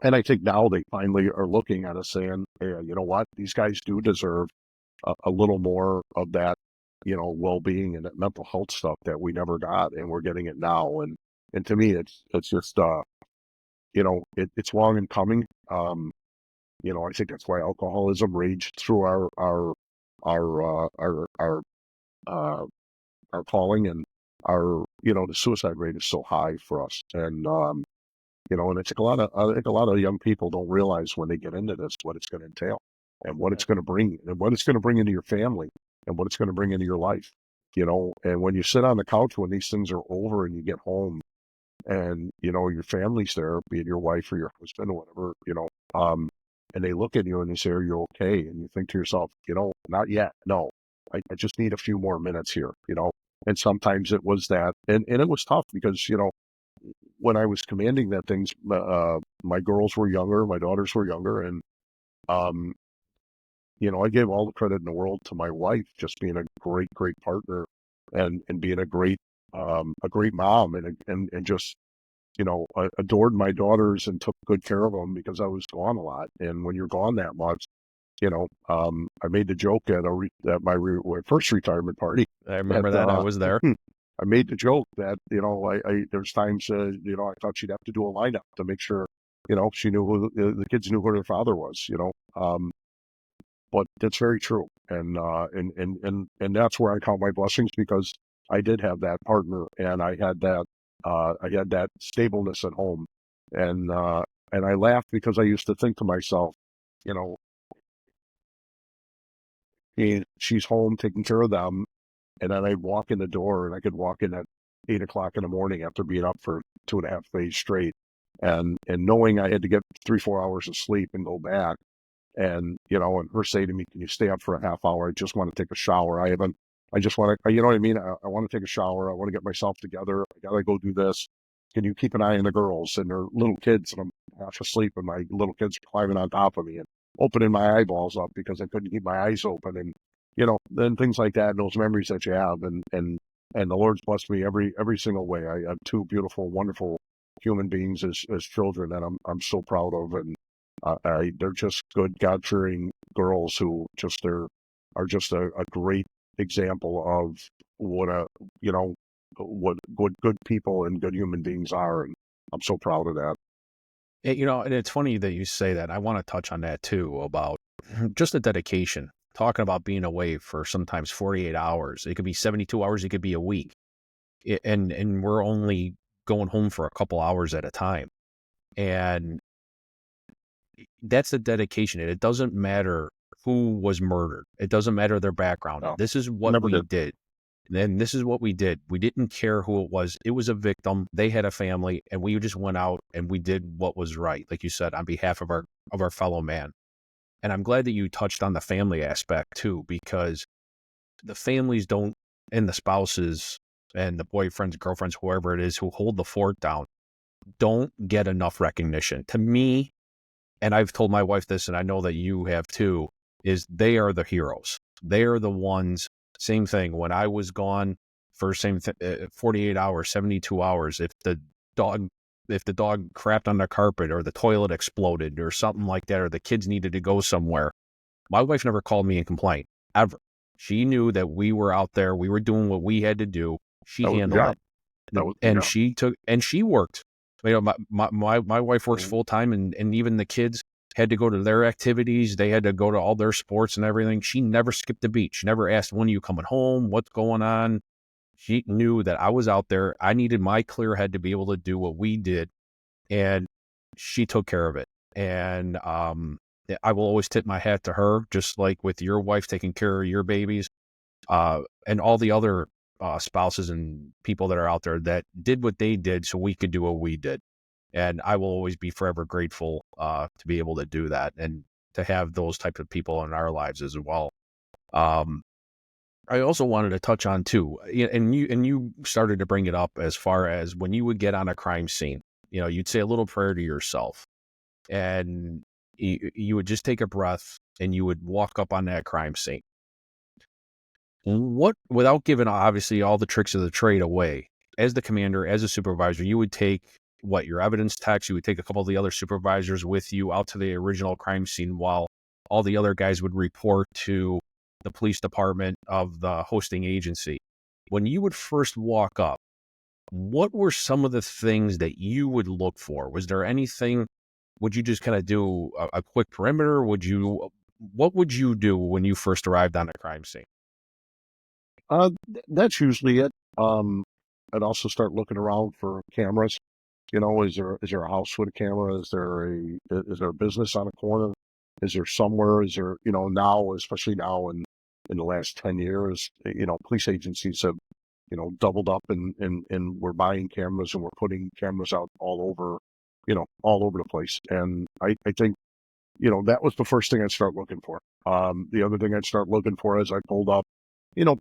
and I think now they finally are looking at us saying, hey, you know what, these guys do deserve a little more of that, well-being and that mental health stuff that we never got, and we're getting it now. And to me, it's just, it's long in coming. I think that's why alcoholism raged through uh, our calling, and the suicide rate is so high for us. And I think a lot of young people don't realize when they get into this what it's going to entail, and what it's going to bring, and what it's going to bring into your family, and what it's going to bring into your life. And when you sit on the couch when these things are over and you get home, and your family's there, be it your wife or your husband or whatever, and they look at you and they say, "Are you okay?" And you think to yourself, "Not yet. No, I just need a few more minutes here." And sometimes it was that, and it was tough because when I was commanding that things, my girls were younger, my daughters were younger, and um, I gave all the credit in the world to my wife, just being a great, great partner, and being a great mom, and just adored my daughters and took good care of them because I was gone a lot. And when you're gone that much, I made the joke at my first retirement party. I remember that I was there. I made the joke that, there's times, I thought she'd have to do a lineup to make sure, she knew who the kids knew who their father was, but that's very true. And that's where I count my blessings, because I did have that partner, and I had that stableness at home. And I laugh because I used to think to myself, you know, she's home taking care of them. And then I'd walk in the door, and I could walk in at 8 o'clock in the morning after being up for 2.5 days straight, and knowing I had to get 3-4 hours of sleep and go back, and and her say to me, "Can you stay up for a half hour? I just want to take a shower. I just want to, you know what I mean? I want to take a shower. I want to get myself together. I gotta go do this. Can you keep an eye on the girls and their little kids?" And I'm half asleep, and my little kids are climbing on top of me and opening my eyeballs up because I couldn't keep my eyes open, and then things like that, and those memories that you have, and the Lord's blessed me every single way. I have two beautiful, wonderful human beings as children that I'm so proud of, and they're just good, God-fearing girls who are just a great example of what what good people and good human beings are, and I'm so proud of that. And it's funny that you say that. I want to touch on that too, about just the dedication. Talking about being away for sometimes 48 hours. It could be 72 hours. It could be a week. And we're only going home for a couple hours at a time. And that's the dedication. It doesn't matter who was murdered. It doesn't matter their background. No, This is what we did. And then this is what we did. We didn't care who it was. It was a victim. They had a family, and we just went out and we did what was right, like you said, on behalf of our fellow man. And I'm glad that you touched on the family aspect too, because the families don't, and the spouses and the boyfriends, girlfriends, whoever it is who hold the fort down, don't get enough recognition. To me, and I've told my wife this, and I know that you have too, is they are the heroes. They are the ones. Same thing. When I was gone for 48 hours, 72 hours, if the dog crapped on the carpet, or the toilet exploded or something like that, or the kids needed to go somewhere, my wife never called me and complained, ever. She knew that we were out there. We were doing what we had to do. She handled it. And she worked. My wife works full time, and even the kids had to go to their activities. They had to go to all their sports and everything. She never skipped a beat. She never asked, when are you coming home? What's going on? She knew that I was out there. I needed my clear head to be able to do what we did, and she took care of it. And I will always tip my hat to her, just like with your wife taking care of your babies, and all the other spouses and people that are out there that did what they did so we could do what we did. And I will always be forever grateful to be able to do that and to have those types of people in our lives as well. Um, I also wanted to touch on too, and you started to bring it up as far as when you would get on a crime scene, you'd say a little prayer to yourself, and you would just take a breath and you would walk up on that crime scene. What, without giving obviously all the tricks of the trade away, as the commander, as a supervisor, you would take your evidence text, you would take a couple of the other supervisors with you out to the original crime scene while all the other guys would report to the police department of the hosting agency. When you would first walk up, what were some of the things that you would look for? Was there anything? Would you just kind of do a quick perimeter? What would you do when you first arrived on a crime scene? That's usually it. I'd also start looking around for cameras. Is there a house with a camera? Is there a business on a corner? Is there somewhere? Is there, now, especially now in the last 10 years, police agencies have, doubled up and we're buying cameras and we're putting cameras out all over the place. And I think, that was the first thing I'd start looking for. The other thing I'd start looking for as I pulled up,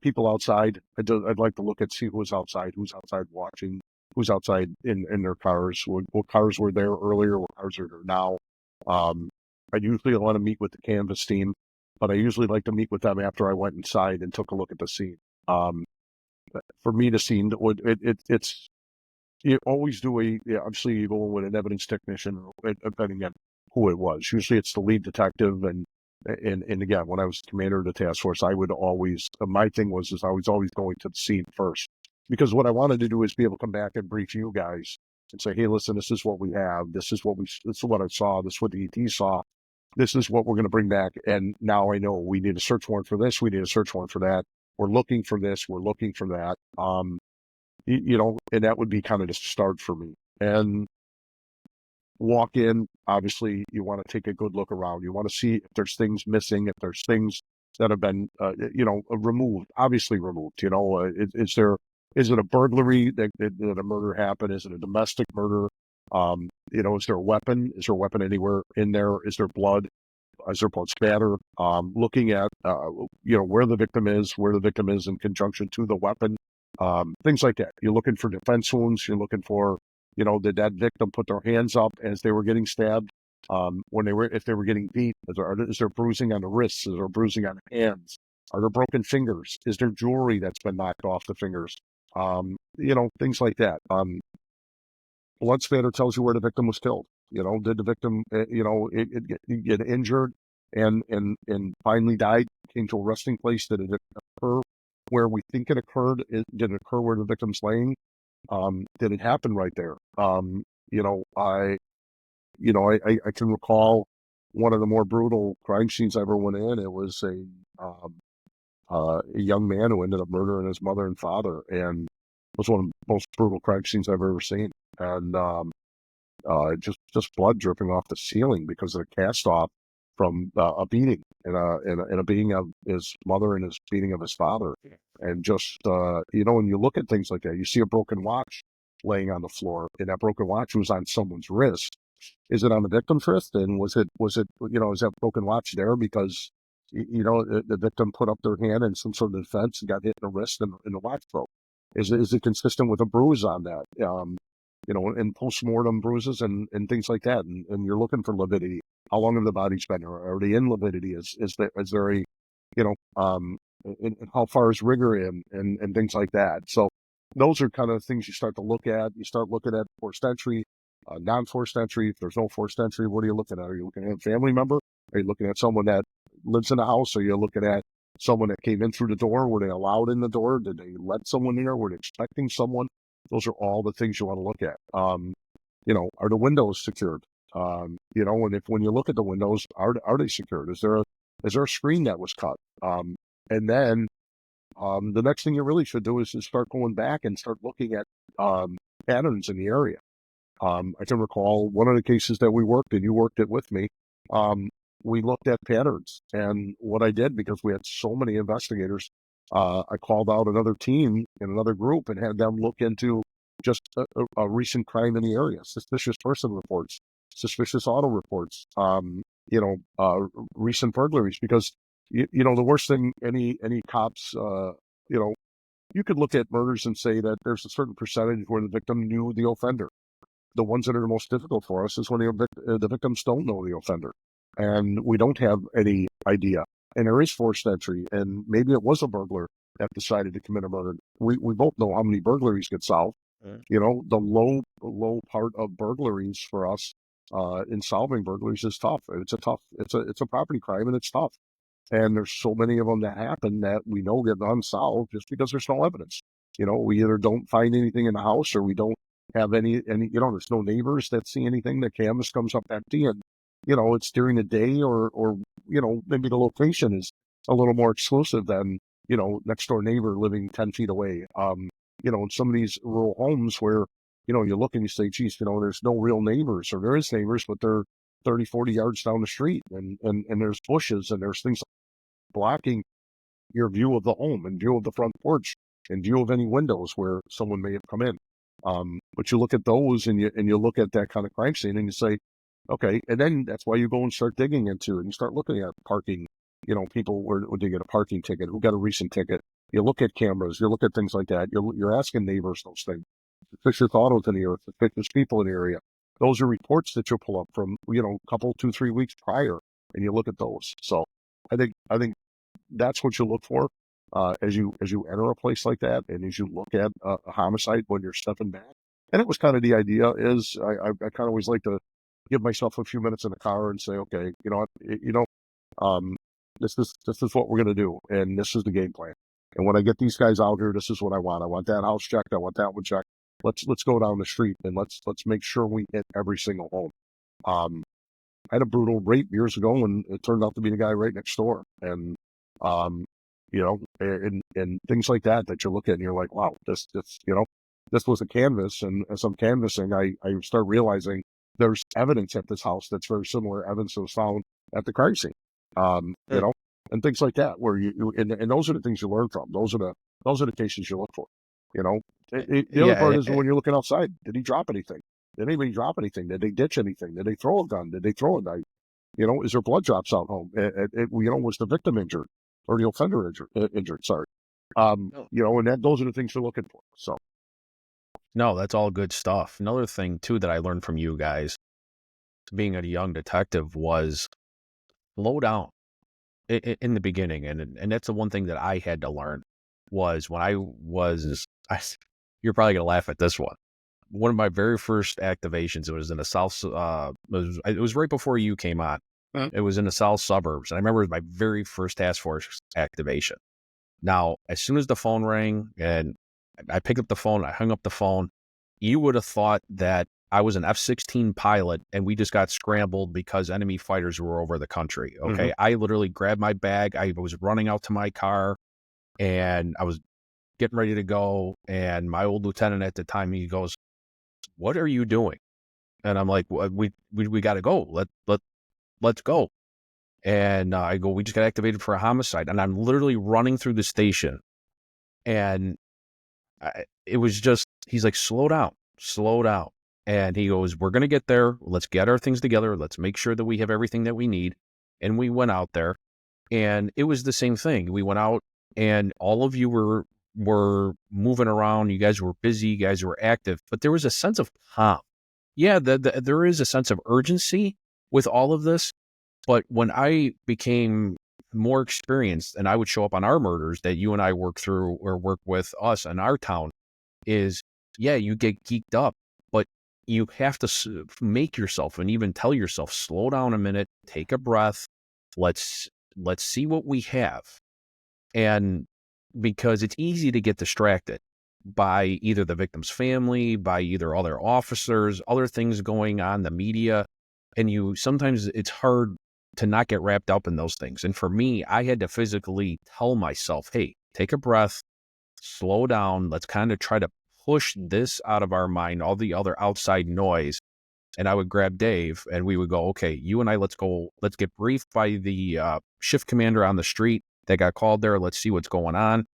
people outside. I'd like to look at, see who's outside watching, who's outside in their cars, what cars were there earlier, what cars are there now. I usually want to meet with the canvas team, but I usually like to meet with them after I went inside and took a look at the scene. For me, the scene it's you always do obviously you go with an evidence technician, depending on who it was. Usually it's the lead detective, and again, when I was commander of the task force, I would always, my thing was I was always going to the scene first, because what I wanted to do is be able to come back and brief you guys and say, hey, listen, this is what we have, this is what I saw, this is what the ET saw, this is what we're going to bring back, and now I know we need a search warrant for this, we need a search warrant for that, we're looking for this, we're looking for that. And that would be kind of the start for me. And walk in, obviously you want to take a good look around. You want to see if there's things missing, if there's things that have been, removed, obviously removed. Is it a burglary that a murder happened? Is it a domestic murder? Is there a weapon? Is there a weapon anywhere in there? Is there blood? Is there blood spatter? Looking at, where the victim is in conjunction to the weapon. Things like that. You're looking for defense wounds. You're looking for, did that victim put their hands up as they were getting stabbed? If they were getting beat, is there bruising on the wrists? Is there bruising on the hands? Are there broken fingers? Is there jewelry that's been knocked off the fingers? Things like that. Blood spatter tells you where the victim was killed. Did the victim, get injured and finally died, came to a resting place? Did it occur where we think it occurred? Did it occur where the victim's laying? Did it happen right there? I can recall one of the more brutal crime scenes I ever went in. It was a young man who ended up murdering his mother and father, and it was one of the most brutal crime scenes I've ever seen. And just blood dripping off the ceiling because of the cast off from a beating and a beating of his mother and his beating of his father. And just, when you look at things like that, you see a broken watch laying on the floor, and that broken watch was on someone's wrist. Is it on the victim's wrist? And is that broken watch there because, the victim put up their hand in some sort of defense and got hit in the wrist and the watch broke? Is it consistent with a bruise on that? And post-mortem bruises and things like that. And you're looking for lividity. How long have the bodies been? Are they in lividity? Is there a, and how far is rigor in and things like that. So those are kind of things you start to look at. You start looking at forced entry, non-forced entry. If there's no forced entry, what are you looking at? Are you looking at a family member? Are you looking at someone that lives in the house? Are you looking at someone that came in through the door? Were they allowed in the door? Did they let someone in there? Were they expecting someone? Those are all the things you want to look at. Are the windows secured? And when you look at the windows, are they secured? Is there a screen that was cut? And then the next thing you really should do is just start going back and start looking at patterns in the area. I can recall one of the cases that we worked, and you worked it with me. We looked at patterns, and what I did, because we had so many investigators, I called out another team in another group and had them look into just a recent crime in the area, suspicious person reports, suspicious auto reports, recent burglaries, because the worst thing any cops, you could look at murders and say that there's a certain percentage where the victim knew the offender. The ones that are the most difficult for us is when the victims don't know the offender, and we don't have any idea. And there is forced entry, and maybe it was a burglar that decided to commit a murder. We both know how many burglaries get solved. The low part of burglaries for us in solving burglaries is tough. It's a property crime, and it's tough. And there's so many of them that happen that we know get unsolved just because there's no evidence. We either don't find anything in the house, or we don't have any, there's no neighbors that see anything. The canvas comes up empty, and, it's during the day, or, maybe the location is a little more exclusive than, next door neighbor living 10 feet away. In some of these rural homes where, you look and you say, geez, there's no real neighbors, or there is neighbors, but they're 30, 40 yards down the street, and there's bushes, and there's things blocking your view of the home, and view of the front porch, and view of any windows where someone may have come in. But you look at those, and you look at that kind of crime scene, and you say, okay, and then that's why you go and start digging into it, and you start looking at parking, people where they get a parking ticket, who got a recent ticket. You look at cameras, you look at things like that. You're asking neighbors those things. Suspicious autos in the area, suspicious people in the area. Those are reports that you'll pull up from, a couple, 2-3 weeks prior, and you look at those. So I think that's what you look for as you enter a place like that, and as you look at a homicide when you're stepping back. And it was kind of the idea is I kind of always like to give myself a few minutes in the car and say, okay, this is what we're going to do, and this is the game plan. And when I get these guys out here, this is what I want. I want that house checked. I want that one checked. Let's go down the street, and let's make sure we hit every single home. I had a brutal rape years ago, and it turned out to be the guy right next door. And and things like that you look at and you're like, wow, this was a canvas. And as I'm canvassing, I start realizing there's evidence at this house that's very similar evidence that was found at the crime scene. And things like that, where and those are the things you learn from. Those are the cases you look for. The other part is when you're looking outside, did he drop anything? Did anybody drop anything? Did they ditch anything? Did they throw a gun? Did they throw a knife? Is there blood drops out home? Was the victim injured, or the offender injured? Sorry. And those are the things you're looking for. So. No, that's all good stuff. Another thing too that I learned from you guys, being a young detective, was slow down in the beginning, and that's the one thing that I had to learn. Was when you're probably gonna laugh at this one. One of my very first activations, it was in the south. It was right before you came on. It was in the south suburbs, and I remember it was my very first task force activation. Now, as soon as the phone rang and I picked up the phone, I hung up the phone, you would have thought that I was an F-16 pilot and we just got scrambled because enemy fighters were over the country. Okay. Mm-hmm. I literally grabbed my bag. I was running out to my car and I was getting ready to go. And my old lieutenant at the time, he goes, "What are you doing?" And I'm like, well, we got to go. Let's go. And I go, "We just got activated for a homicide." And I'm literally running through the station. And it was just, he's like, slow down. And he goes, "We're going to get there. Let's get our things together. Let's make sure that we have everything that we need." And we went out there, and it was the same thing. We went out, and all of you were moving around. You guys were busy. You guys were active, but there was a sense of calm. Yeah, there is a sense of urgency with all of this. But when I became more experienced and I would show up on our murders that you and I work through or work with us in our town, is, yeah, you get geeked up, but you have to make yourself and even tell yourself, slow down a minute, take a breath. Let's see what we have. And because it's easy to get distracted by either the victim's family, by either other officers, other things going on, the media. And sometimes it's hard to not get wrapped up in those things. And for me, I had to physically tell myself, hey, take a breath, slow down. Let's kind of try to push this out of our mind, all the other outside noise. And I would grab Dave and we would go, okay, you and I, let's get briefed by the shift commander on the street that got called there. Let's see what's going on,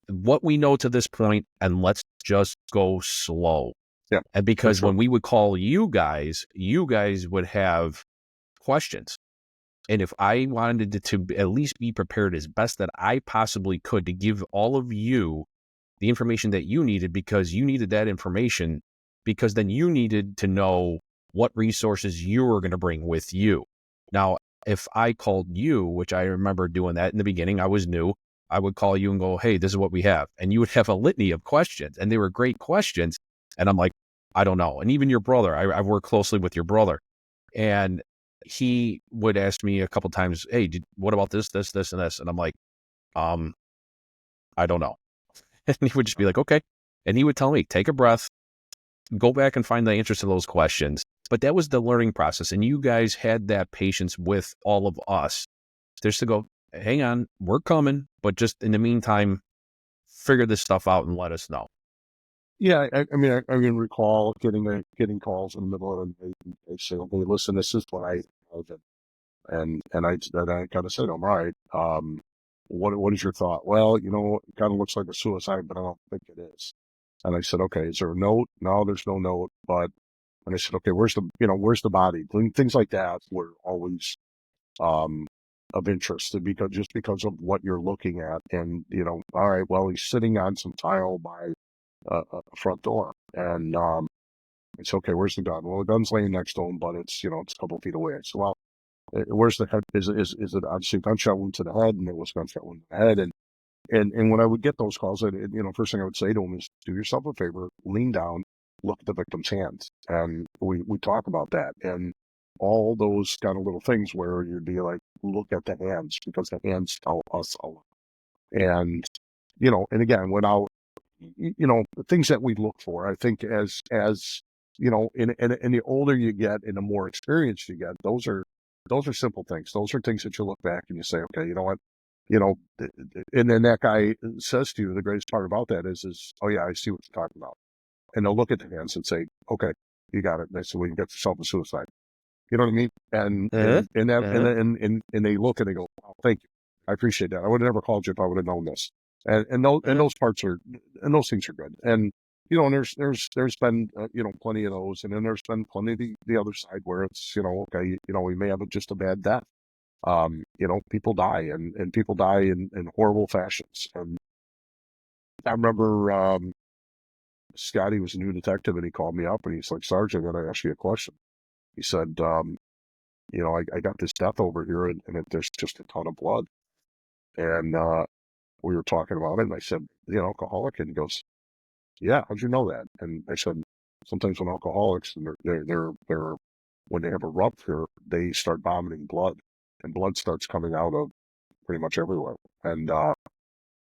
what we know to this point, and let's just go slow. Yeah. And because sure. when we would call you guys would have questions. And if I wanted to at least be prepared as best that I possibly could to give all of you the information that you needed, because you needed that information, because then you needed to know what resources you were going to bring with you. Now, if I called you, which I remember doing that in the beginning, I was new, I would call you and go, hey, this is what we have. And you would have a litany of questions, and they were great questions. And I'm like, I don't know. And even your brother, I've worked closely with your brother, and he would ask me a couple times, hey, what about this, and this? And I'm like, I don't know. And he would just be like, okay. And he would tell me, take a breath, go back and find the answers to those questions. But that was the learning process. And you guys had that patience with all of us just to go, hang on, we're coming. But just in the meantime, figure this stuff out and let us know. Yeah, I mean, I can recall getting calls in the middle of the night, and they say, "Okay, listen, this is what I have," and I kind of said, "I'm right. What is your thought?" Well, it kind of looks like a suicide, but I don't think it is. And I said, "Okay, is there a note?" No, there's no note. And I said, "Okay, where's the body?" Things like that were always um of interest, because of what you're looking at, and all right, well, he's sitting on some tile by a front door. And it's okay, where's the gun? Well, the gun's laying next to him, but it's a couple feet away. So, well, where's the head? Is it obviously a gunshot wound to the head? And it was a gunshot wound to the head. And when I would get those calls, first thing I would say to them is, do yourself a favor, lean down, look at the victim's hands. And we talk about that. And all those kind of little things where you'd be like, look at the hands, because the hands tell us a lot. And, and again, the things that we look for, I think as and the older you get and the more experience you get, those are simple things. Those are things that you look back and you say, okay, you know what, and then that guy says to you, the greatest part about that is, oh yeah, I see what you're talking about. And they'll look at the hands and say, okay, you got it. And they say, well, you get yourself a suicide. You know what I mean? And they look and they go, wow, thank you. I appreciate that. I would have never called you if I would have known this. And those parts are, and those things are good. And, and there's been, plenty of those. And then there's been plenty of the other side where it's, okay, we may have just a bad death. People die, and people die in horrible fashions. And I remember, Scotty was a new detective, and he called me up and he's like, Sergeant, I'm going to ask you a question. He said, I got this death over here, and there's just a ton of blood. And we were talking about it, and I said, alcoholic? And he goes, yeah, how'd you know that? And I said, sometimes when alcoholics, and they're when they have a rupture, they start vomiting blood, and blood starts coming out of pretty much everywhere. And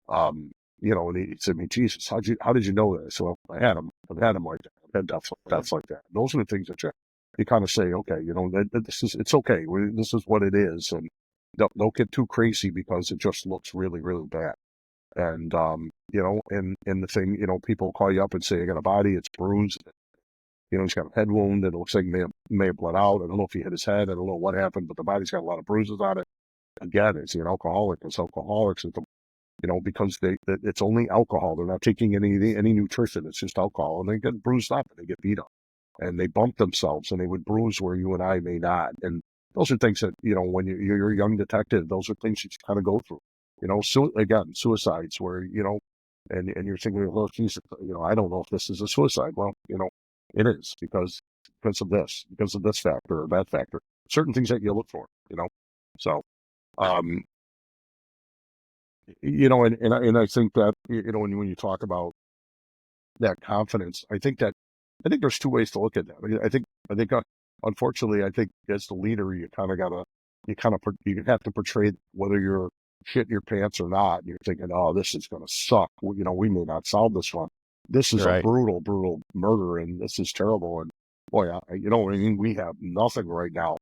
and he said to me, Jesus, how did you know that? So I had him. I've had him like that. I've had deaths like that. Those are the things that you kind of say, okay, it's okay. This is what it is. And don't get too crazy, because it just looks really, really bad. And, and the thing, people call you up and say, I got a body, it's bruised. He's got a head wound that looks like may have bled out. I don't know if he hit his head. I don't know what happened, but the body's got a lot of bruises on it. Again, it's an alcoholic. It's alcoholics. Because it's only alcohol. They're not taking any nutrition. It's just alcohol, and they get bruised up and they get beat up, and they bump themselves, and they would bruise where you and I may not. And those are things that, when you're a young detective, those are things that you kind of go through. Again, suicides where, and you're thinking, well, geez, I don't know if this is a suicide. Well, it is, because of this factor or that factor. Certain things that you look for, So, and I think that, when you talk about that confidence, I think there's two ways to look at that. I think, unfortunately, I think as the leader, you have to portray whether you're shitting your pants or not. And you're thinking, oh, this is going to suck. We may not solve this one. This is Right. a brutal, brutal murder, and this is terrible. And boy, we have nothing right now.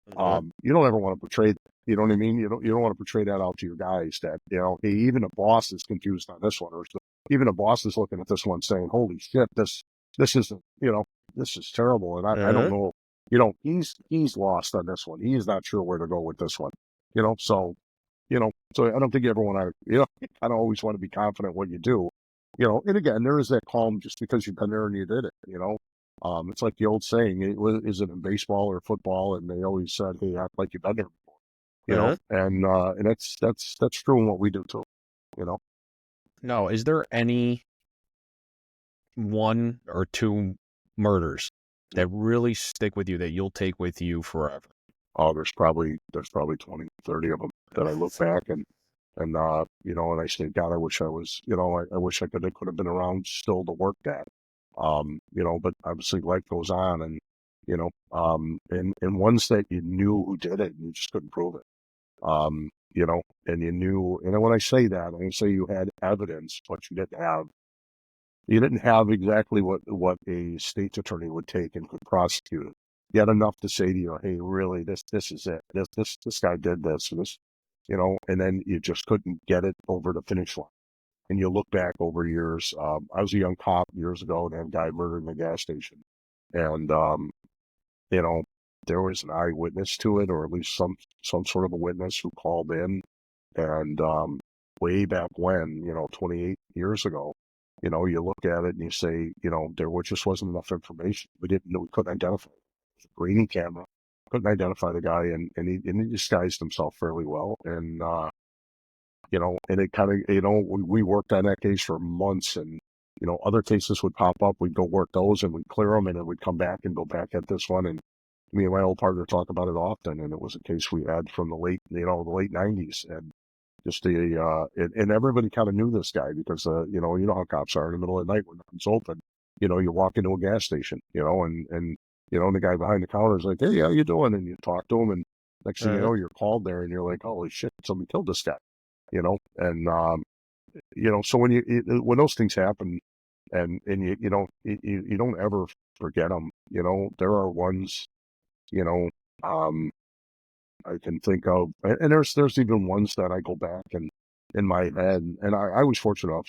You don't ever want to portray that. You know what I mean? You don't want to portray that out to your guys that, hey, even a boss is confused on this one, or even a boss is looking at this one saying, holy shit, this isn't, this is terrible. And I don't know, he's lost on this one. He is not sure where to go with this one, so, so I don't think everyone, I don't always want to be confident what you do, and again, there is that calm just because you've been there and you did it, it's like the old saying, is it in baseball or football? And they always said, hey, act like you've been there, and that's true in what we do too, No, is there any one or two murders that really stick with you that you'll take with you forever? Oh, there's probably 20, 30 of them that I look back and I say, God, I wish I was, I wish I could have been around still to work that. But obviously life goes on and, and ones that you knew who did it and you just couldn't prove it. And you knew, and when I say that, I say you had evidence, but you didn't have exactly what a state's attorney would take and could prosecute it. You had enough to say to you, hey, really, this is it. This guy did this, and then you just couldn't get it over the finish line. And you look back over years. I was a young cop years ago and had a guy murdered in a gas station. And, there was an eyewitness to it, or at least some sort of a witness who called in. And way back when, 28 years ago, you look at it and you say, there just wasn't enough information. We couldn't identify it. It was a grainy camera. Couldn't identify the guy, and he disguised himself fairly well. And, and it kind of, we worked on that case for months, and, other cases would pop up. We'd go work those and we'd clear them, and then we'd come back and go back at this one. And me and my old partner talk about it often. And it was a case we had from the late 90s. And just and everybody kind of knew this guy because, you know how cops are in the middle of the night when nothing's open. You walk into a gas station, and the guy behind the counter is like, hey, how you doing? And you talk to him, and next thing you know, you're called there, and you're like, holy shit, somebody killed this guy, and so when those things happen, and you don't ever forget them. There are ones, I can think of, and there's even ones that I go back and in my head, and I was fortunate enough.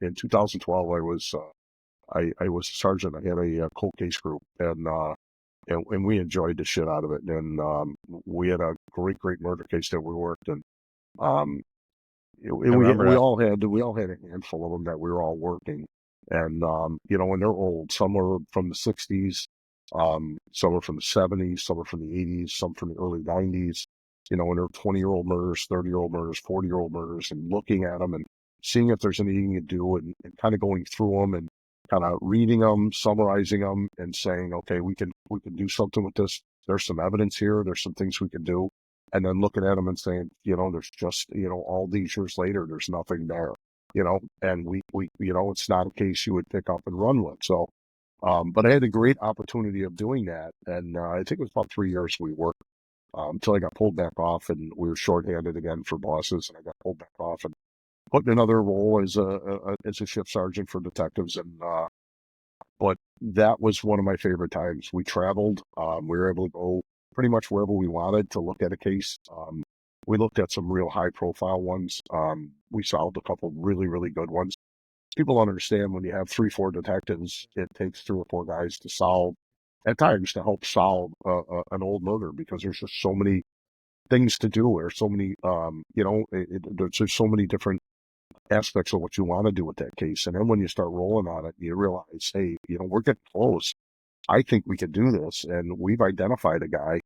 In 2012, I was a sergeant. I had a cold case group, and we enjoyed the shit out of it. And we had a great murder case that we worked, and we all had a handful of them that we were all working, and and they're old. Some are from the 60s, some are from the 70s, some are from the 80s, some from the early 90s. And they're 20-year-old murders, 30-year-old murders, 40-year-old murders, and looking at them and seeing if there's anything you can do, and kind of going through them and kind of reading them, summarizing them, and saying, okay, we can do something with this. There's some evidence here. There's some things we can do. And then looking at them and saying, there's just, all these years later, there's nothing there, and we it's not a case you would pick up and run with. So, but I had a great opportunity of doing that. And I think it was about 3 years we worked until I got pulled back off, and we were shorthanded again for bosses, and I got pulled back off and put in another role as a shift sergeant for detectives. And, but that was one of my favorite times. We traveled, we were able to go pretty much wherever we wanted to look at a case. We looked at some real high profile ones. We solved a couple really, really good ones. People don't understand when you have 3, 4 detectives, it takes 3 or 4 guys to solve, at times to help solve an old murder, because there's just so many things to do, or so many, there's just so many different aspects of what you want to do with that case. And then when you start rolling on it, you realize, hey, we're getting close. I think we could do this, and we've identified a guy,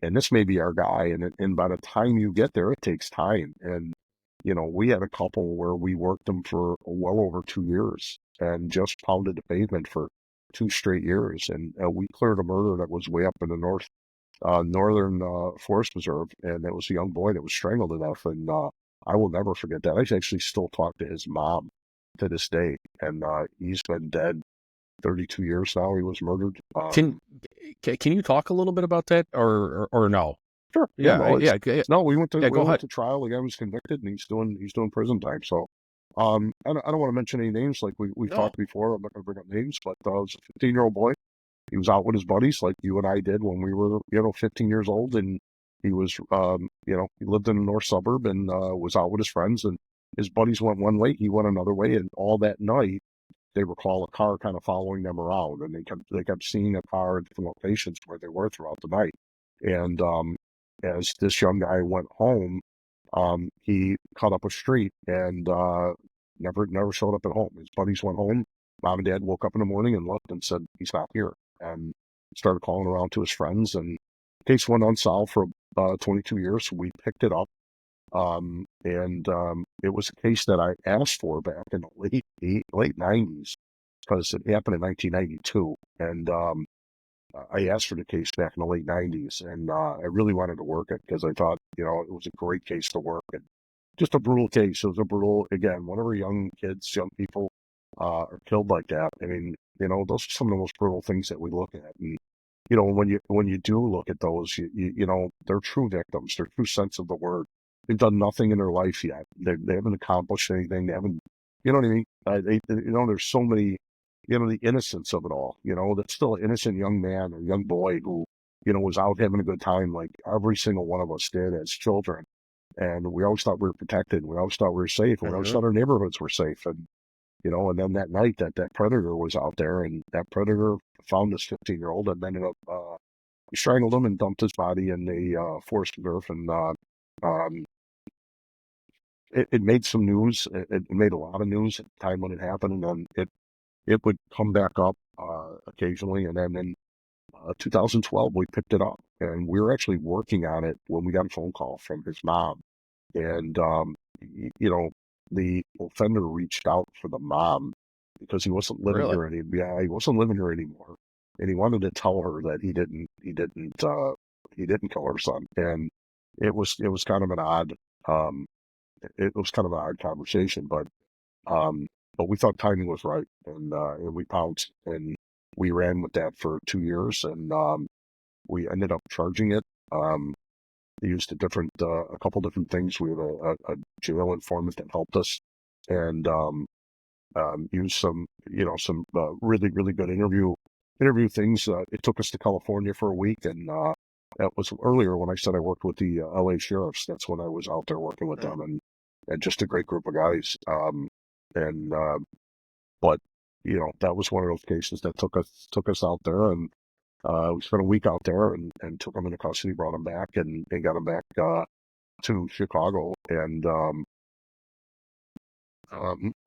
and this may be our guy. And by the time you get there, it takes time. And, we had a couple where we worked them for well over 2 years and just pounded the pavement for 2 straight years. And we cleared a murder that was way up in the northern forest preserve. And it was a young boy that was strangled to death. And I will never forget that. I actually still talk to his mom to this day. And he's been dead 32 years now. He was murdered. Can you talk a little bit about that, or no? Sure. Yeah. No, we went to trial. The guy was convicted, and he's doing prison time. So, I don't want to mention any names. Like we've talked before. I'm not going to bring up names, but it was a 15-year-old boy. He was out with his buddies, like you and I did when we were, 15 years old, and he was he lived in a north suburb and was out with his friends, and his buddies went one way, he went another way, and all that night they recall a car kind of following them around, and they kept seeing a car at different locations where they were throughout the night. And as this young guy went home, he cut up a street and never showed up at home. His buddies went home. Mom and Dad woke up in the morning and looked and said he's not here, and started calling around to his friends. And the case went unsolved for 22 years. So we picked it up. And it was a case that I asked for back in the late 90s, because it happened in 1992. And I asked for the case back in the late 90s, and I really wanted to work it because I thought, it was a great case to work. And just a brutal case. It was a brutal, again, whenever young kids, young people are killed like that, I mean, those are some of the most brutal things that we look at. And, when you do look at those, they're true victims. They're true sense of the word. They've done nothing in their life yet. They haven't accomplished anything. They haven't, you know what I mean? There's so many, the innocence of it all, that's still an innocent young man or young boy who, was out having a good time like every single one of us did as children. And we always thought we were protected. We always thought we were safe. And we always thought our neighborhoods were safe. And, and then that night that predator was out there, and that predator found this 15-year-old and ended up, he strangled him and dumped his body in the forest reserve. And, um, it made some news. It made a lot of news at the time when it happened, and then it would come back up occasionally. And then in 2012, we picked it up, and we were actually working on it when we got a phone call from his mom. And the offender reached out for the mom because he wasn't living Really? here anymore. Yeah, he wasn't living here anymore, and he wanted to tell her that he didn't kill her son. And it was kind of an odd. It was kind of an odd conversation, but we thought timing was right, and we pounced, and we ran with that for 2 years, and we ended up charging it. They used a couple different things. We had a jail informant that helped us, and used some really, really good interview things. It took us to California for a week, and that was earlier when I said I worked with the LA sheriffs. That's when I was out there working with them, and just a great group of guys. And but that was one of those cases that took us out there, and we spent a week out there, and took him into custody, brought him back, and got him back to Chicago, and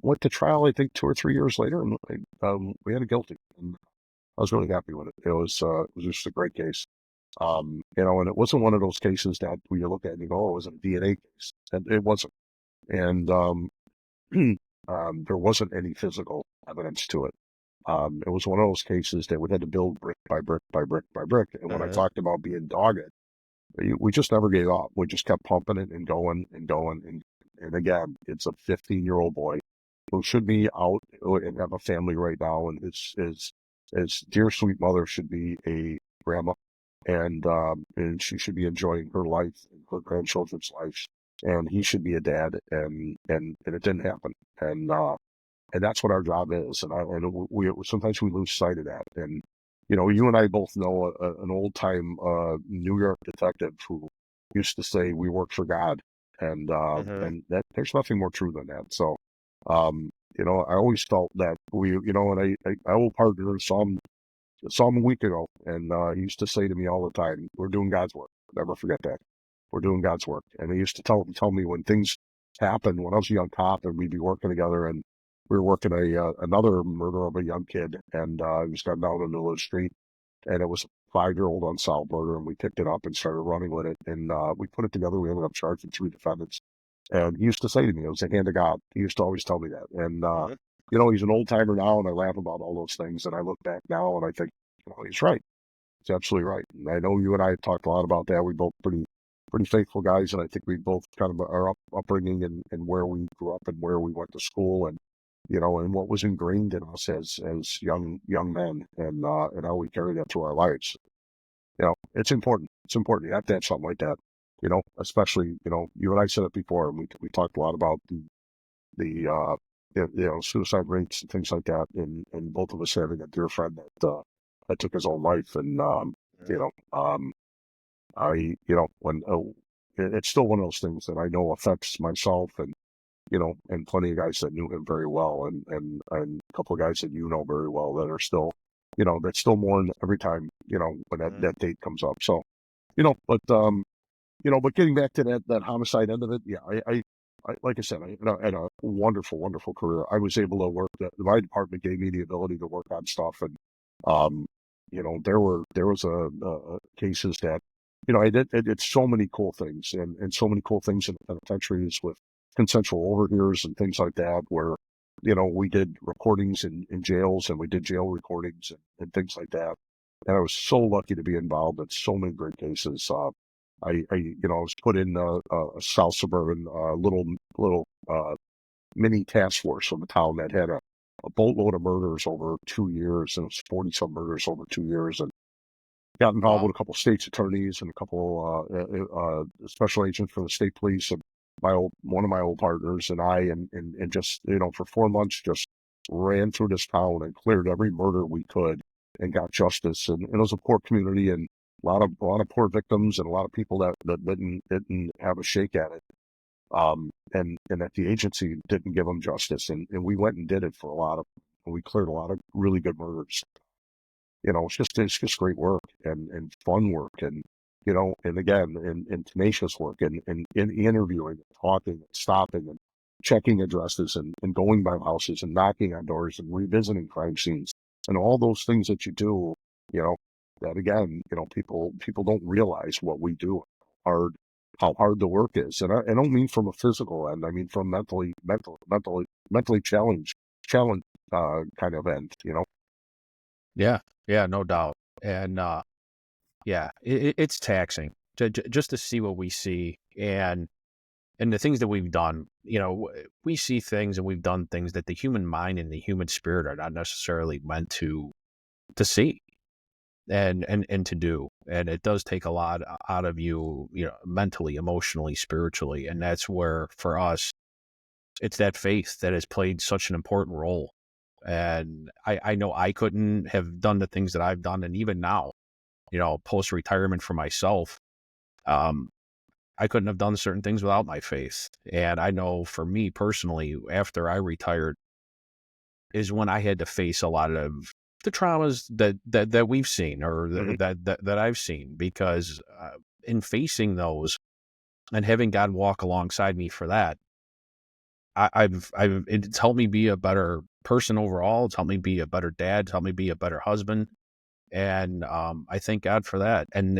went to trial. I think 2 or 3 years later, and we had a guilty, and I was really happy with it. It was just a great case. And it wasn't one of those cases that when you look at it and you go, oh, it was a DNA case. And it wasn't. And there wasn't any physical evidence to it. It was one of those cases that we had to build brick by brick by brick by brick. And when I talked about being dogged, we just never gave up. We just kept pumping it and going and going. And again, it's a 15-year-old boy who should be out and have a family right now. And his dear sweet mother should be a grandma, and she should be enjoying her life and her grandchildren's lives. And he should be a dad, and it didn't happen. And that's what our job is. And we sometimes we lose sight of that. And you and I both know an old time New York detective who used to say we work for God, and that there's nothing more true than that. So, I always felt that and I old partner saw him a week ago, and he used to say to me all the time, "We're doing God's work. Never forget that. We're doing God's work." And he used to tell me when things happened when I was a young cop, and we'd be working together, and we were working another murder of a young kid, and he was got down in the middle of the street, and it was a 5-year-old unsolved murder, and we picked it up and started running with it, and we put it together. We ended up charging 3 defendants, and he used to say to me, "It was a hand of God." He used to always tell me that, and he's an old timer now, and I laugh about all those things, and I look back now, and I think, he's right. He's absolutely right. And I know you and I have talked a lot about that. We both pretty faithful guys, and I think we both kind of our upbringing and where we grew up and where we went to school, and and what was ingrained in us as young men, and how we carry that through our lives. It's important. It's important. You have to have something like that. Especially you and I said it before, and we talked a lot about the suicide rates and things like that, and both of us having a dear friend that took his own life, and I when it's still one of those things that I know affects myself and, and plenty of guys that knew him very well, and a couple of guys that very well that are still, that still mourn every time, when that date comes up. So, but but getting back to that homicide end of it, yeah, I like I said, I had a wonderful, wonderful career. I was able to work. My department gave me the ability to work on stuff, and there was cases that, I did so many cool things, and so many cool things in the penitentiaries with consensual overhears and things like that, where we did recordings in jails, and we did jail recordings and things like that. And I was so lucky to be involved in so many great cases. I was put in a South Suburban mini task force of a town that had a boatload of murders over 2 years, and it was 40 some murders over 2 years, and got involved Wow. with a couple states attorneys and a couple special agents from the state police, and one of my old partners and I, and just for 4 months just ran through this town and cleared every murder we could and got justice. And it was a poor community, and a lot of poor victims, and a lot of people that didn't have a shake at it. And that the agency didn't give them justice, and we went and did it for a lot of, and we cleared a lot of really good murders. It's just great work and fun work, and and again, and tenacious work, and interviewing, and talking, and stopping, and checking addresses, and going by houses, and knocking on doors, and revisiting crime scenes, and all those things that you do. You know that again, people don't realize what we do, how hard the work is, and I don't mean from a physical end. I mean from mentally challenge kind of end. Yeah. Yeah, no doubt. And yeah, it's taxing just to see what we see, and the things that we've done. We see things and we've done things that the human mind and the human spirit are not necessarily meant to see and to do. And it does take a lot out of you, mentally, emotionally, spiritually. And that's where, for us, it's that faith that has played such an important role. And I know I couldn't have done the things that I've done. And even now, post retirement for myself, um, I couldn't have done certain things without my faith. And I know for me personally, after I retired, is when I had to face a lot of the traumas that we've seen, or Mhm. that I've seen, because in facing those and having God walk alongside me for that, it's helped me be a better person overall. It's helped me be a better dad. It's helped me be a better husband. And I thank God for that. And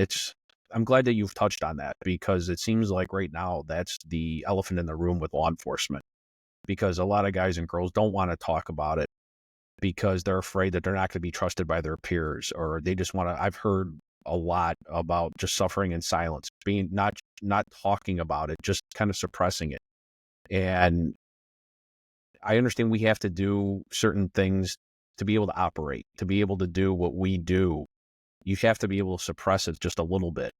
I'm glad that you've touched on that, because it seems like right now that's the elephant in the room with law enforcement, because a lot of guys and girls don't want to talk about it because they're afraid that they're not going to be trusted by their peers, or they just want to. I've heard a lot about just suffering in silence, being not talking about it, just kind of suppressing it. And I understand we have to do certain things to be able to operate, to be able to do what we do. You have to be able to suppress it just a little bit.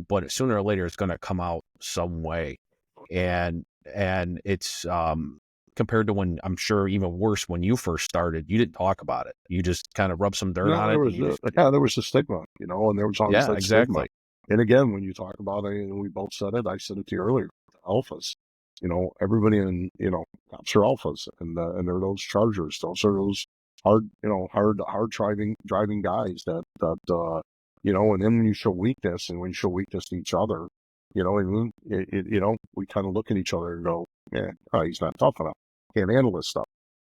But sooner or later, it's going to come out some way. And it's, compared to when, I'm sure even worse, when you first started, you didn't talk about it. You just kind of rubbed some dirt No, on it, and you just, there was a stigma, and there was always yeah, that stigma. exactly. And again, when you talk about it, and we both said it, I said it to you earlier, alphas. Everybody in cops are alphas, and they're those chargers. Those are those hard driving guys and then when you show weakness, and when you show weakness to each other, and we kind of look at each other and go, yeah, he's not tough enough. Can't handle this stuff.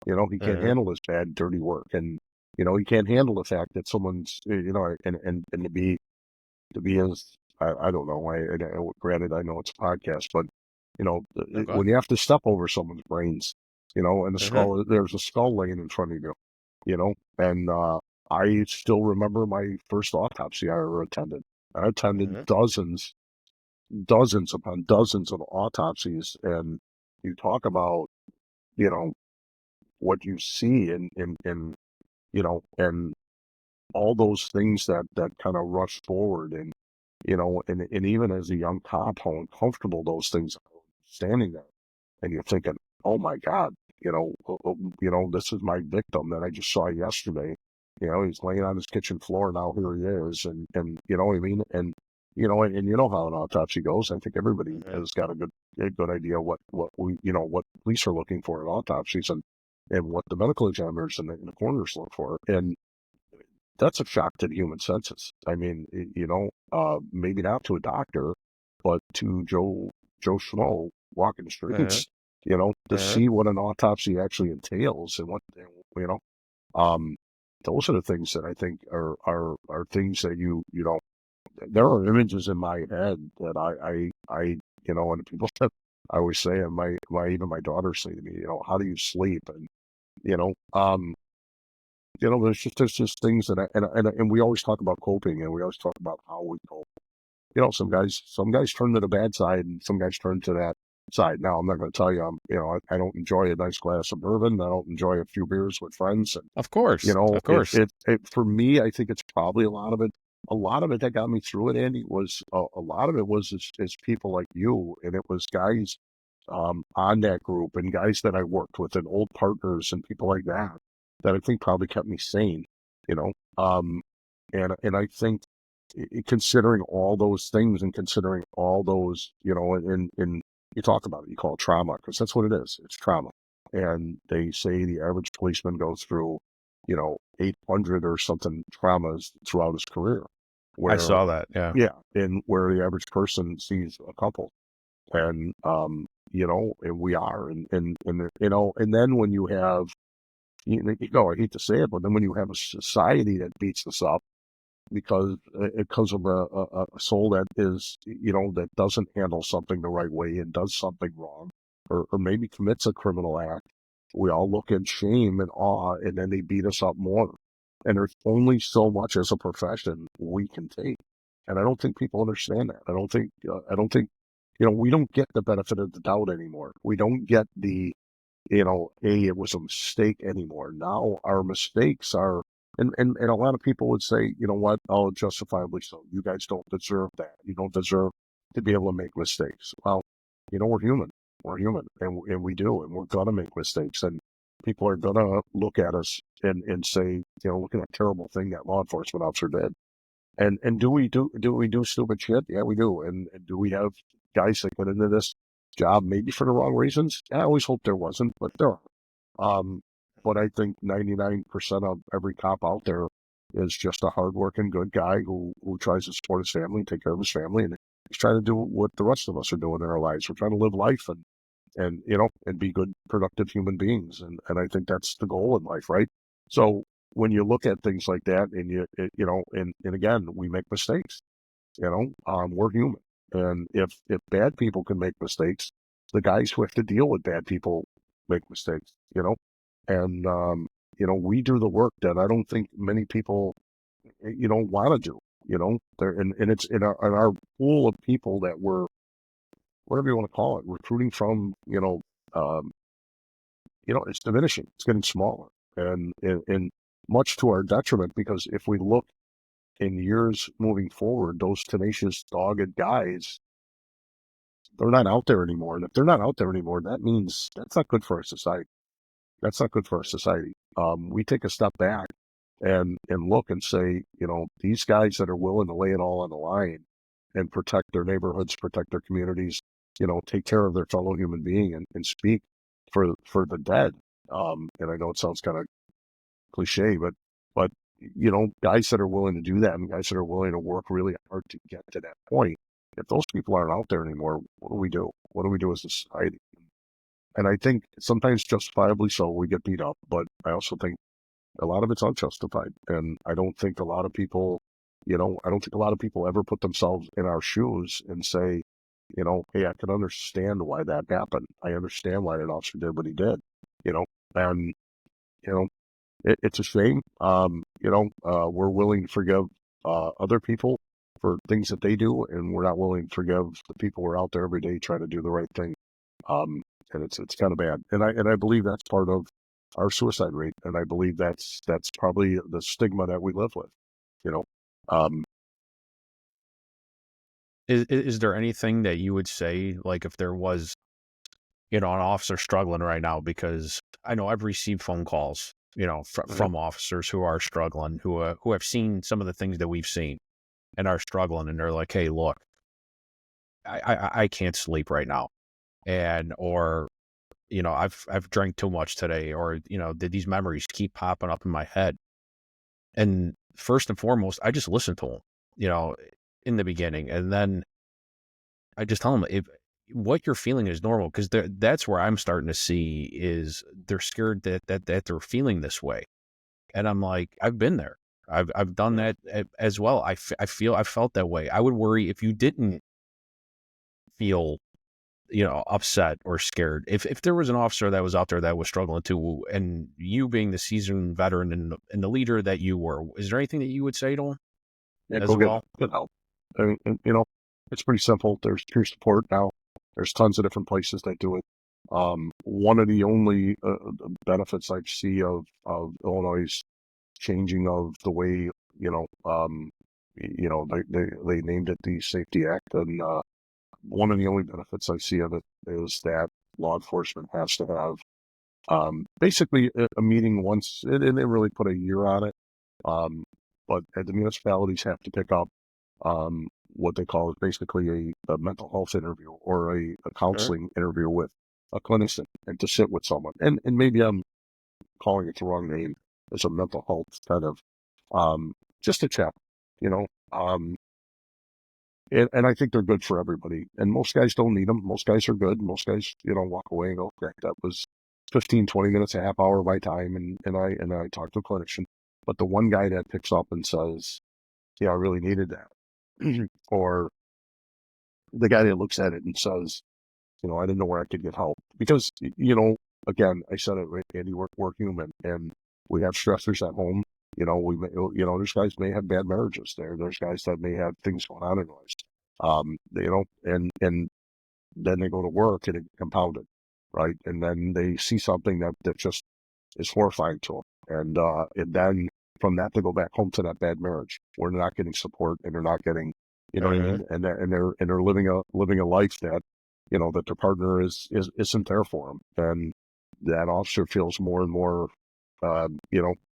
He can't Uh-huh. handle this bad, dirty work, and he can't handle the fact that someone's, and to be as I don't know. Granted, I know it's a podcast, but Okay. when you have to step over someone's brains, and Uh-huh. there's a skull laying in front of you, and I still remember my first autopsy I ever attended. I attended Uh-huh. dozens upon dozens of autopsies, and you talk about, you know, what you see, and all those things that kind of rush forward, and even as a young cop, how uncomfortable those things are, standing there, and you're thinking, oh my God, this is my victim that I just saw yesterday. He's laying on his kitchen floor now. Here he is, and you know what I mean. and you know how an autopsy goes. I think everybody Mhm. has got a good idea what what police are looking for in autopsies and what the medical examiners and the coroners look for. And that's a shock to the human senses. I mean, maybe not to a doctor, but to Joe Schmo walking the Mhm. streets, to Mhm. see what an autopsy actually entails and what, you know, um, those are the things that I think are things that there are images in my head that and people that I always say, and even my daughters say to me, how do you sleep? And, you know, um, there's just things that and we always talk about coping, and we always talk about how we cope. Some guys turn to the bad side, and some guys turn to that side. Now, I'm not going to tell you, I don't enjoy a nice glass of bourbon. I don't enjoy a few beers with friends, and Of course. Of it, course. it for me, I think it's probably a lot of it. A lot of it that got me through it, Andy, was a lot of it was is people like you, and it was guys on that group and guys that I worked with and old partners and people like that I think probably kept me sane, you know. And I think considering all those things and considering all those, and you talk about it, you call it trauma because that's what it is. It's trauma. And they say the average policeman goes through, 800 or something traumas throughout his career, I where, saw that. Yeah. yeah, and where the average person sees a couple. And, and we are. And then when you have, I hate to say it, but then when you have a society that beats us up, because of a soul that is, that doesn't handle something the right way and does something wrong, or maybe commits a criminal act, we all look in shame and awe, and then they beat us up more. And there's only so much as a profession we can take, and I don't think people understand that. I don't think we don't get the benefit of the doubt anymore. We don't get the hey, it was a mistake anymore. Now our mistakes are, and a lot of people would say, you know what? Oh, justifiably so. You guys don't deserve that. You don't deserve to be able to make mistakes. Well, we're human. We're human, and we do, and we're gonna make mistakes, and people are gonna look at us and say, look at that terrible thing that law enforcement officer did. And do we do stupid shit? Yeah, we do. And do we have guys that get into this job maybe for the wrong reasons? I always hope there wasn't, but there are. Um, but I think 99% of every cop out there is just a hardworking, good guy who tries to support his family, take care of his family, and he's trying to do what the rest of us are doing in our lives. We're trying to live life and be good, productive human beings. And I think that's the goal in life, right? So when you look at things like that, and and again, we make mistakes. We're human, and if bad people can make mistakes, the guys who have to deal with bad people make mistakes. And we do the work that I don't think many people want to do. There and it's in our pool of people that we're, whatever you want to call it, recruiting from. Um, it's diminishing. It's getting smaller, and much to our detriment, because if we look in years moving forward, those tenacious, dogged guys, they're not out there anymore. And if they're not out there anymore, that means that's not good for our society. That's not good for our society. We take a step back and look and say, these guys that are willing to lay it all on the line and protect their neighborhoods, protect their communities, take care of their fellow human being and speak for the dead. And I know it sounds kind of cliche, but guys that are willing to do that and guys that are willing to work really hard to get to that point. If those people aren't out there anymore, what do we do? What do we do as a society? And I think sometimes justifiably so, we get beat up, but I also think a lot of it's unjustified. And I don't think a lot of people, ever put themselves in our shoes and say, hey, I can understand why that happened. I understand why that officer did what he did, and, you know, it's a shame. We're willing to forgive other people for things that they do, and we're not willing to forgive the people who are out there every day trying to do the right thing. Um, and it's kind of bad. And I believe that's part of our suicide rate, and I believe that's probably the stigma that we live with. You know, um, Is there anything that you would say, like if there was, an officer struggling right now? Because I know I've received phone calls, mhm, from officers who are struggling, who have seen some of the things that we've seen. and are struggling, and they're like, "Hey, look, I can't sleep right now," or I've drank too much today, or did these memories keep popping up in my head? And first and foremost, I just listen to them, in the beginning, and then I just tell them if what you're feeling is normal, because that's where I'm starting to see is they're scared that they're feeling this way, and I'm like, I've been there. I've done that as well. I felt that way. I would worry if you didn't feel upset or scared. If there was an officer that was out there that was struggling too, and you being the seasoned veteran and the leader that you were, is there anything that you would say to him Yeah, as go get well? good help. And, it's pretty simple. There's peer support now. There's tons of different places that do it. One of the only benefits I see of Illinois' changing of the way, they named it the Safety Act, and one of the only benefits I see of it is that law enforcement has to have basically a meeting once, and they really put a year on it. But the municipalities have to pick up what they call basically a mental health interview or a Sure. counseling interview with a clinician, and to sit with someone. And maybe I'm calling it the wrong name. It's a mental health kind of just a chat, you know. And I think they're good for everybody. And most guys don't need them. Most guys are good. Most guys, walk away and go, "Great, that was 15, 20 minutes, a half hour of my time." And I talk to a clinician. But the one guy that picks up and says, "Yeah, I really needed that," or the guy that looks at it and says, "I didn't know where I could get help," because, again, I said it, right, Andy, we're human, and we have stressors at home. There's guys may have bad marriages there. There's guys that may have things going on in their lives. And then they go to work and it compounded, right? And then they see something that just is horrifying to them. And then from that, they go back home to that bad marriage where they're not getting support and they're not getting, you know what I Uh-huh. mean? And they're living a life that, that their partner isn't there for them. And that officer feels more and more,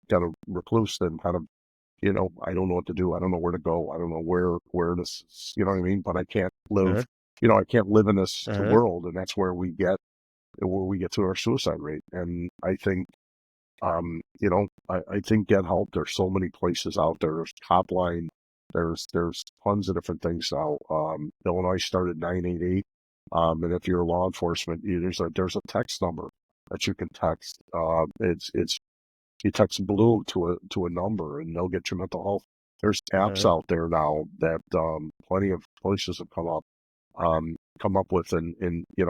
kind of recluse and kind of, I don't know what to do. I don't know where to go. I don't know where this is, you know what I mean? But I can't Uh-huh. live, I can't live in this Uh-huh. world. And that's where we get to our suicide rate. And I think, I think get help. There's so many places out there. There's Copline. There's tons of different things now. Illinois started 988. And if you're law enforcement, there's a text number that you can text. It's you text blue to a number and they'll get your mental health. There's apps Uh-huh. out there now that plenty of places have come up with, and you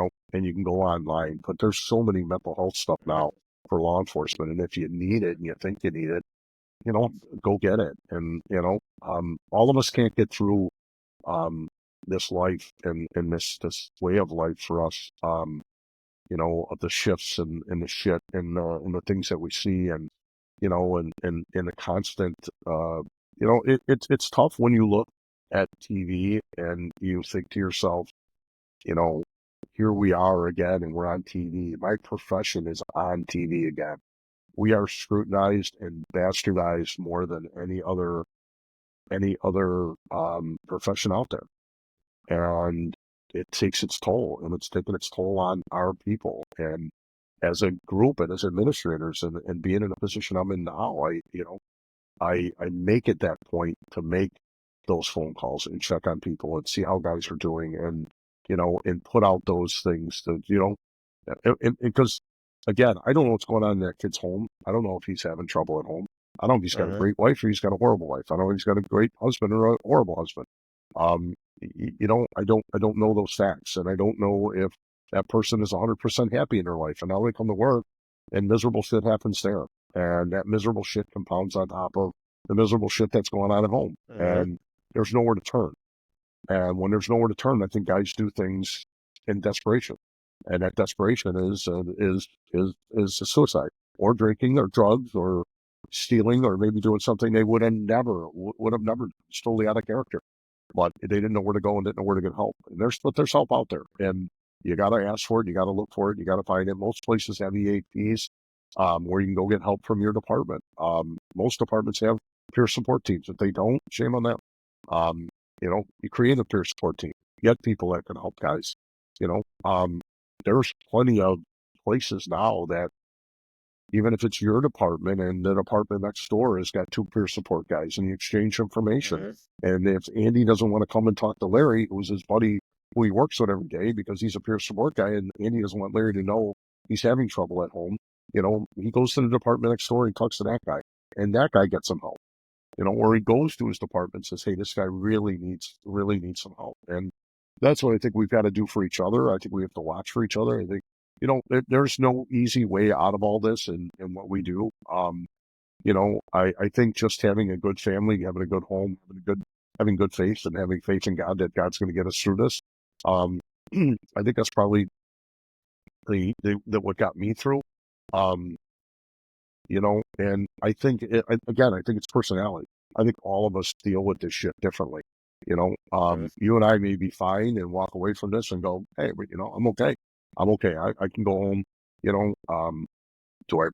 can go online. But there's so many mental health stuff now for law enforcement, and if you need it and you think you need it, go get it. And all of us can't get through this life and this way of life for us. Of the shifts and the shit and the things that we see, and and the constant, it's tough when you look at TV and you think to yourself, you know, here we are again and we're on TV. My profession is on TV again. We are scrutinized and bastardized more than any other profession out there. And it takes its toll, and it's taken its toll on our people. And as a group and as administrators, and being in a position I'm in now, I make it that point to make those phone calls and check on people and see how guys are doing, and put out those things that, because again, I don't know what's going on in that kid's home. I don't know if he's having trouble at home. I don't know if he's got a Uh-huh. great wife or he's got a horrible wife. I don't know if he's got a great husband or a horrible husband. I don't know those facts, and I don't know if that person is 100% happy in their life, and now they come to work and miserable shit happens there. And that miserable shit compounds on top of the miserable shit that's going on at home. Uh-huh. And there's nowhere to turn. And when there's nowhere to turn, I think guys do things in desperation. And that desperation is a suicide, or drinking, or drugs, or stealing, or maybe doing something they would have never. It's totally out of character. But they didn't know where to go and didn't know where to get help. And there's help out there. And you got to ask for it. You got to look for it. You got to find it. Most places have EAPs, where you can go get help from your department. Most departments have peer support teams. If they don't, shame on them. You create a peer support team, get people that can help guys, you know, there's plenty of places now that even if it's your department and the department next door has got two peer support guys and you exchange information. Mm-hmm. And if Andy doesn't want to come and talk to Larry, who's his buddy who he works with every day because he's a peer support guy, and Andy doesn't want Larry to know he's having trouble at home, he goes to the department next door and talks to that guy, and that guy gets some help. Or he goes to his department and says, hey, this guy really needs some help. And that's what I think we've got to do for each other. I think we have to watch for each other. I think, there's no easy way out of all this in what we do. I think just having a good family, having a good home, having good faith and having faith in God that God's going to get us through this. I think that's probably what got me through. And I think, I think it's personality. I think all of us deal with this shit differently. You and I may be fine and walk away from this and go, hey, but, I'm okay. I'm okay. I can go home. Do I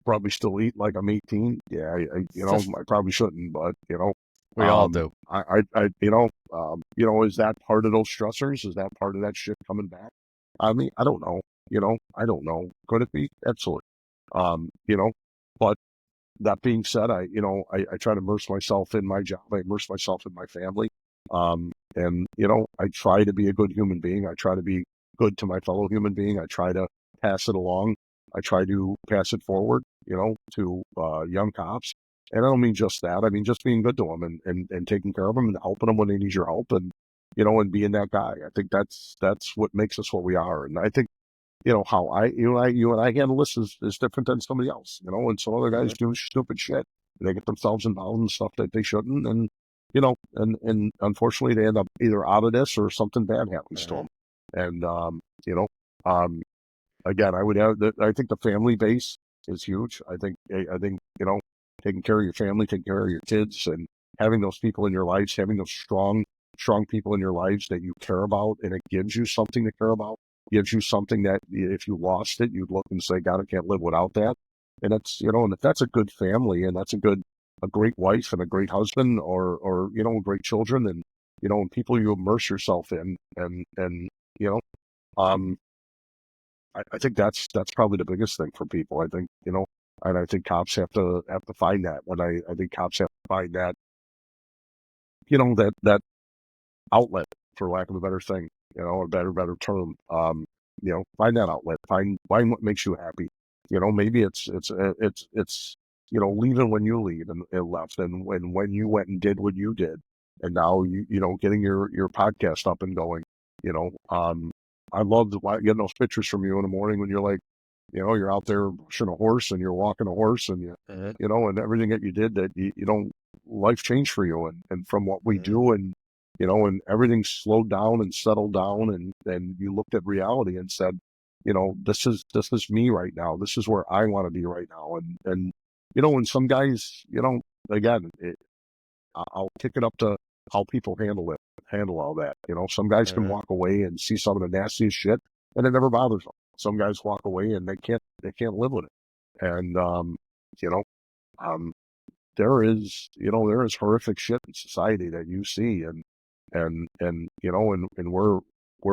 probably still eat like I'm 18? Yeah, I probably shouldn't, but, We all do. Is that part of those stressors? Is that part of that shit coming back? I mean, I don't know. I don't know. Could it be? Absolutely. But that being said, I try to immerse myself in my job. I immerse myself in my family. And I try to be a good human being. I try to be good to my fellow human being. I try to pass it along. I try to pass it forward, to young cops. And I don't mean just that. I mean just being good to them and taking care of them and helping them when they need your help and being that guy. I think that's what makes us what we are. And I think how you and I handle this is different than somebody else, and some other guys do stupid shit. They get themselves involved in stuff that they shouldn't. And, and unfortunately they end up either out of this or something bad happens to them. And, again, I think the family base is huge. I think, taking care of your family, taking care of your kids and having those people in your lives, having those strong people in your lives that you care about, and it gives you something to care about. Gives you something that if you lost it, you'd look and say, God, I can't live without that. And that's, and if that's a good family and that's a great wife and a great husband or great children and people you immerse yourself in and I think that's probably the biggest thing for people. I think, and I think cops have to find that. And I think cops have to find that, that outlet, for lack of a better thing, a better term. Find that outlet. Find what makes you happy. Maybe it's leaving when you leave and left, and when you went and did what you did, and now getting your podcast up and going. I loved getting those pictures from you in the morning when you're like, you're out there pushing a horse and you're walking a horse and and everything that you did that life changed for you and from what we do and and everything slowed down and settled down and you looked at reality and said, this is me right now. This is where I want to be right now. And and some guys, again, I'll kick it up to how people handle all that. Some guys can walk away and see some of the nastiest shit and it never bothers them. Some guys walk away and they can't live with it. And, there is horrific shit in society that you see and we're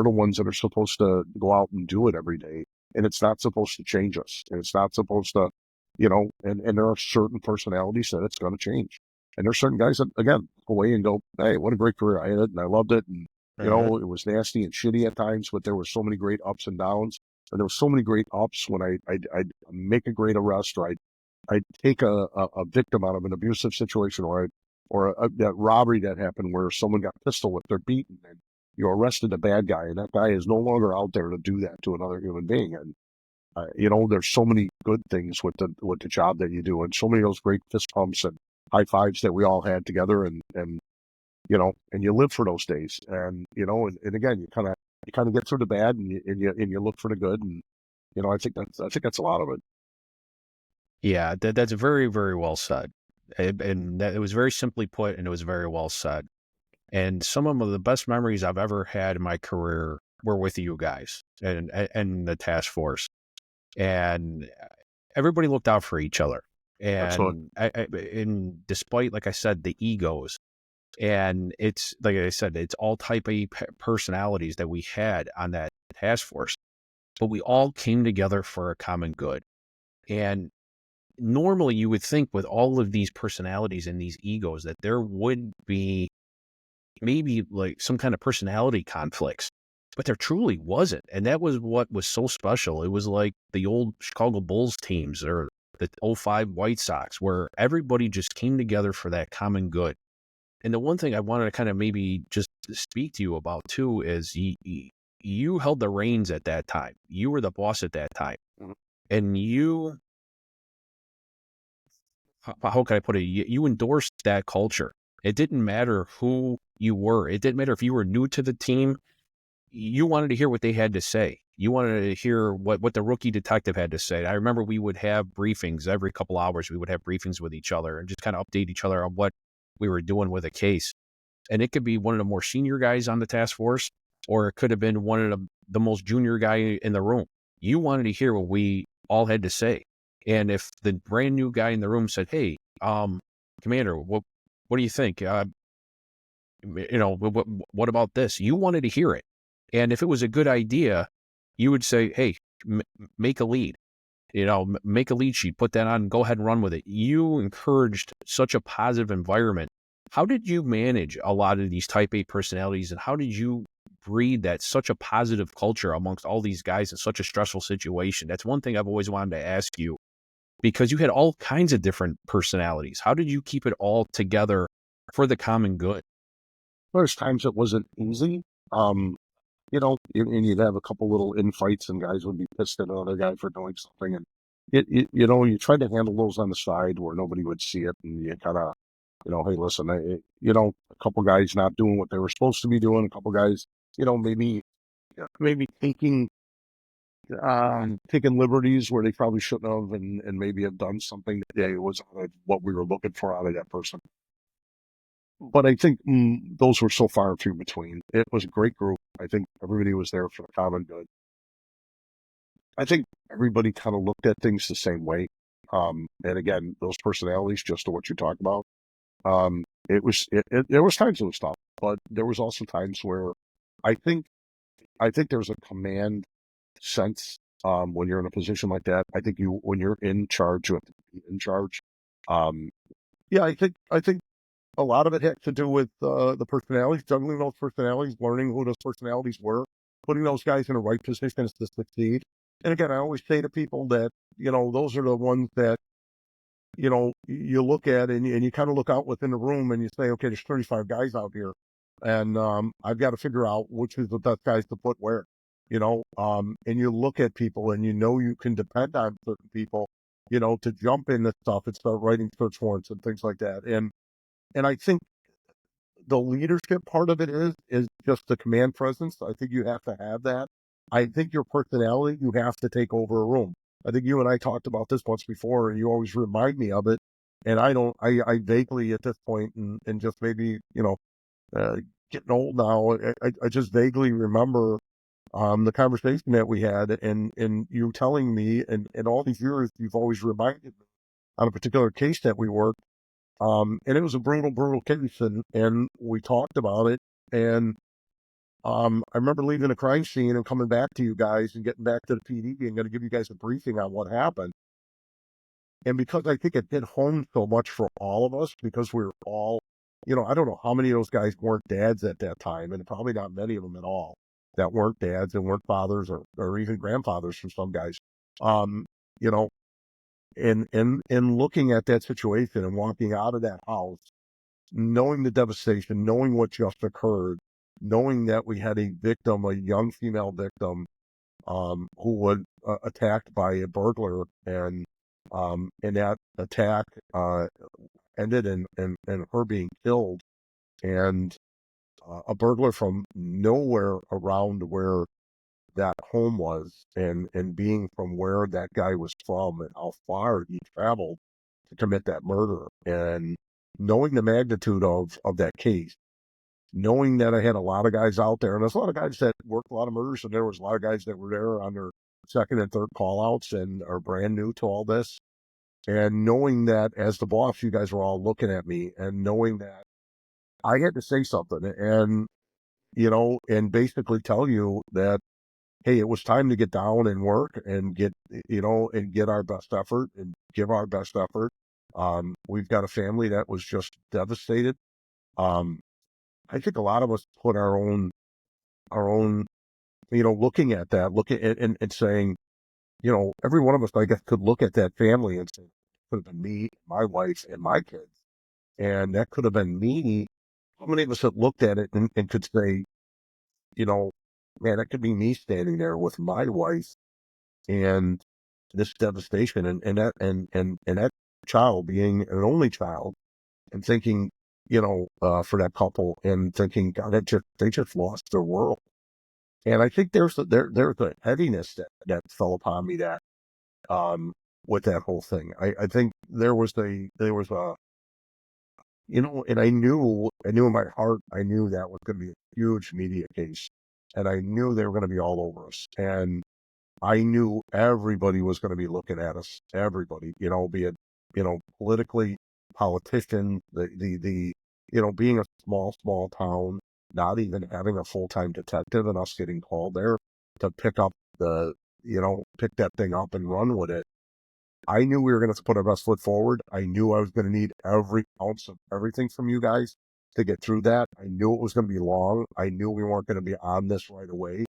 the ones that are supposed to go out and do it every day. And it's not supposed to change us. And it's not supposed to, and there are certain personalities that it's going to change. And there's certain guys that, again, go away and go, hey, what a great career I had and I loved it. And, it was nasty and shitty at times, but there were so many great ups and downs. And there were so many great ups when I'd make a great arrest or I'd take a victim out of an abusive situation or that robbery that happened where someone got pistol whipped, they're beaten, and you arrested the bad guy, and that guy is no longer out there to do that to another human being. And there's so many good things with the job that you do, and so many of those great fist pumps and high fives that we all had together, and and you live for those days, and and again, you kind of get through the bad, and you look for the good, and I think that's a lot of it. Yeah, that's very, very well said. And that, it was very simply put, and it was very well said. And some of the best memories I've ever had in my career were with you guys and the task force. And everybody looked out for each other. Excellent. And and despite, like I said, the egos, And it's like I said, it's all type A personalities that we had on that task force, but we all came together for a common good. And normally you would think with all of these personalities and these egos that there would be maybe like some kind of personality conflicts, but there truly wasn't. And that was what was so special. It was like the old Chicago Bulls teams or the '05 White Sox, where everybody just came together for that common good. And the one thing I wanted to kind of maybe just speak to you about too is you held the reins at that time. You were the boss at that time. Mhm. And how can I put it? You endorsed that culture. It didn't matter who you were. It didn't matter if you were new to the team. You wanted to hear what they had to say. You wanted to hear what the rookie detective had to say. I remember we would have briefings every couple hours. We would have briefings with each other and just kind of update each other on what we were doing with a case. And it could be one of the more senior guys on the task force, or it could have been one of the most junior guy in the room. You wanted to hear what we all had to say. And if the brand new guy in the room said, "Hey, Commander, what do you think? What about this?" You wanted to hear it. And if it was a good idea, you would say, "Hey, make a lead. Make a lead sheet, put that on, go ahead and run with it." You encouraged such a positive environment. How did you manage a lot of these type A personalities, and how did you breed that such a positive culture amongst all these guys in such a stressful situation? That's one thing I've always wanted to ask you, because you had all kinds of different personalities. How did you keep it all together for the common good? There's times it wasn't easy. Um, and you'd have a couple little infights, and guys would be pissed at another guy for doing something, and you try to handle those on the side where nobody would see it, and you kind of, hey, listen, a couple guys not doing what they were supposed to be doing, a couple guys, maybe taking liberties where they probably shouldn't have, and maybe have done something that was what we were looking for out of that person. But I think those were so far and few between. It was a great group. I think everybody was there for the common good. I think everybody kind of looked at things the same way. And again, those personalities, just to what you talked about, there was times it was tough, but there was also times where I think, there's a command sense, when you're in a position like that. I think when you're in charge, you have to be in charge. Um, yeah, I think a lot of it had to do with the personalities, juggling those personalities, learning who those personalities were, putting those guys in the right positions to succeed. And again, I always say to people that, those are the ones that, you look at, and you kind of look out within the room and you say, okay, there's 35 guys out here. And I've got to figure out which is the best guys to put where, and you look at people and you can depend on certain people, to jump into stuff and start writing search warrants and things like that. And I think the leadership part of it is just the command presence. I think you have to have that. I think your personality, you have to take over a room. I think you and I talked about this once before, and you always remind me of it. And I vaguely at this point, and just maybe, uh, getting old now, I just vaguely remember the conversation that we had, and you telling me, and all these years, you've always reminded me on a particular case that we worked. And it was a brutal case, and we talked about it. And I remember leaving the crime scene and coming back to you guys and getting back to the PD and going to give you guys a briefing on what happened. And because I think it hit home so much for all of us, because we were all, I don't know how many of those guys weren't dads at that time, and probably not many of them at all that weren't dads and weren't fathers, or even grandfathers for some guys. Um, you know, and looking at that situation and walking out of that house, knowing the devastation, knowing what just occurred, knowing that we had a victim, a young female victim, who was attacked by a burglar, and that attack ended in her being killed, and a burglar from nowhere around where that home was, and being from where that guy was from and how far he traveled to commit that murder, and knowing the magnitude of that case, knowing that I had a lot of guys out there, and there's a lot of guys that worked a lot of murders, and there was a lot of guys that were there on their second and third call outs and are brand new to all this. And knowing that as the boss, you guys were all looking at me, and knowing that I had to say something and, and basically tell you that, hey, it was time to get down and work and get, and get our best effort and give our best effort. We've got a family that was just devastated. Um, I think a lot of us put our own, looking at that, looking at and saying, every one of us, I guess, could look at that family and say, could have been me, my wife, and my kids. And that could have been me. How many of us have looked at it and could say, you know, man, that could be me standing there with my wife and this devastation and that child being an only child and thinking, for that couple and thinking, God, they just lost their world. And I think there's a heaviness that fell upon me that, with that whole thing. I think there was a, and I knew in my heart, I knew that was going to be a huge media case and I knew they were going to be all over us. And I knew everybody was going to be looking at us, everybody, be it, politically, politicians, being a small town, not even having a full-time detective and us getting called there to pick up pick that thing up and run with it. I knew we were going to put our best foot forward. I knew I was going to need every ounce of everything from you guys to get through that. I knew it was going to be long. I knew we weren't going to be on this right away.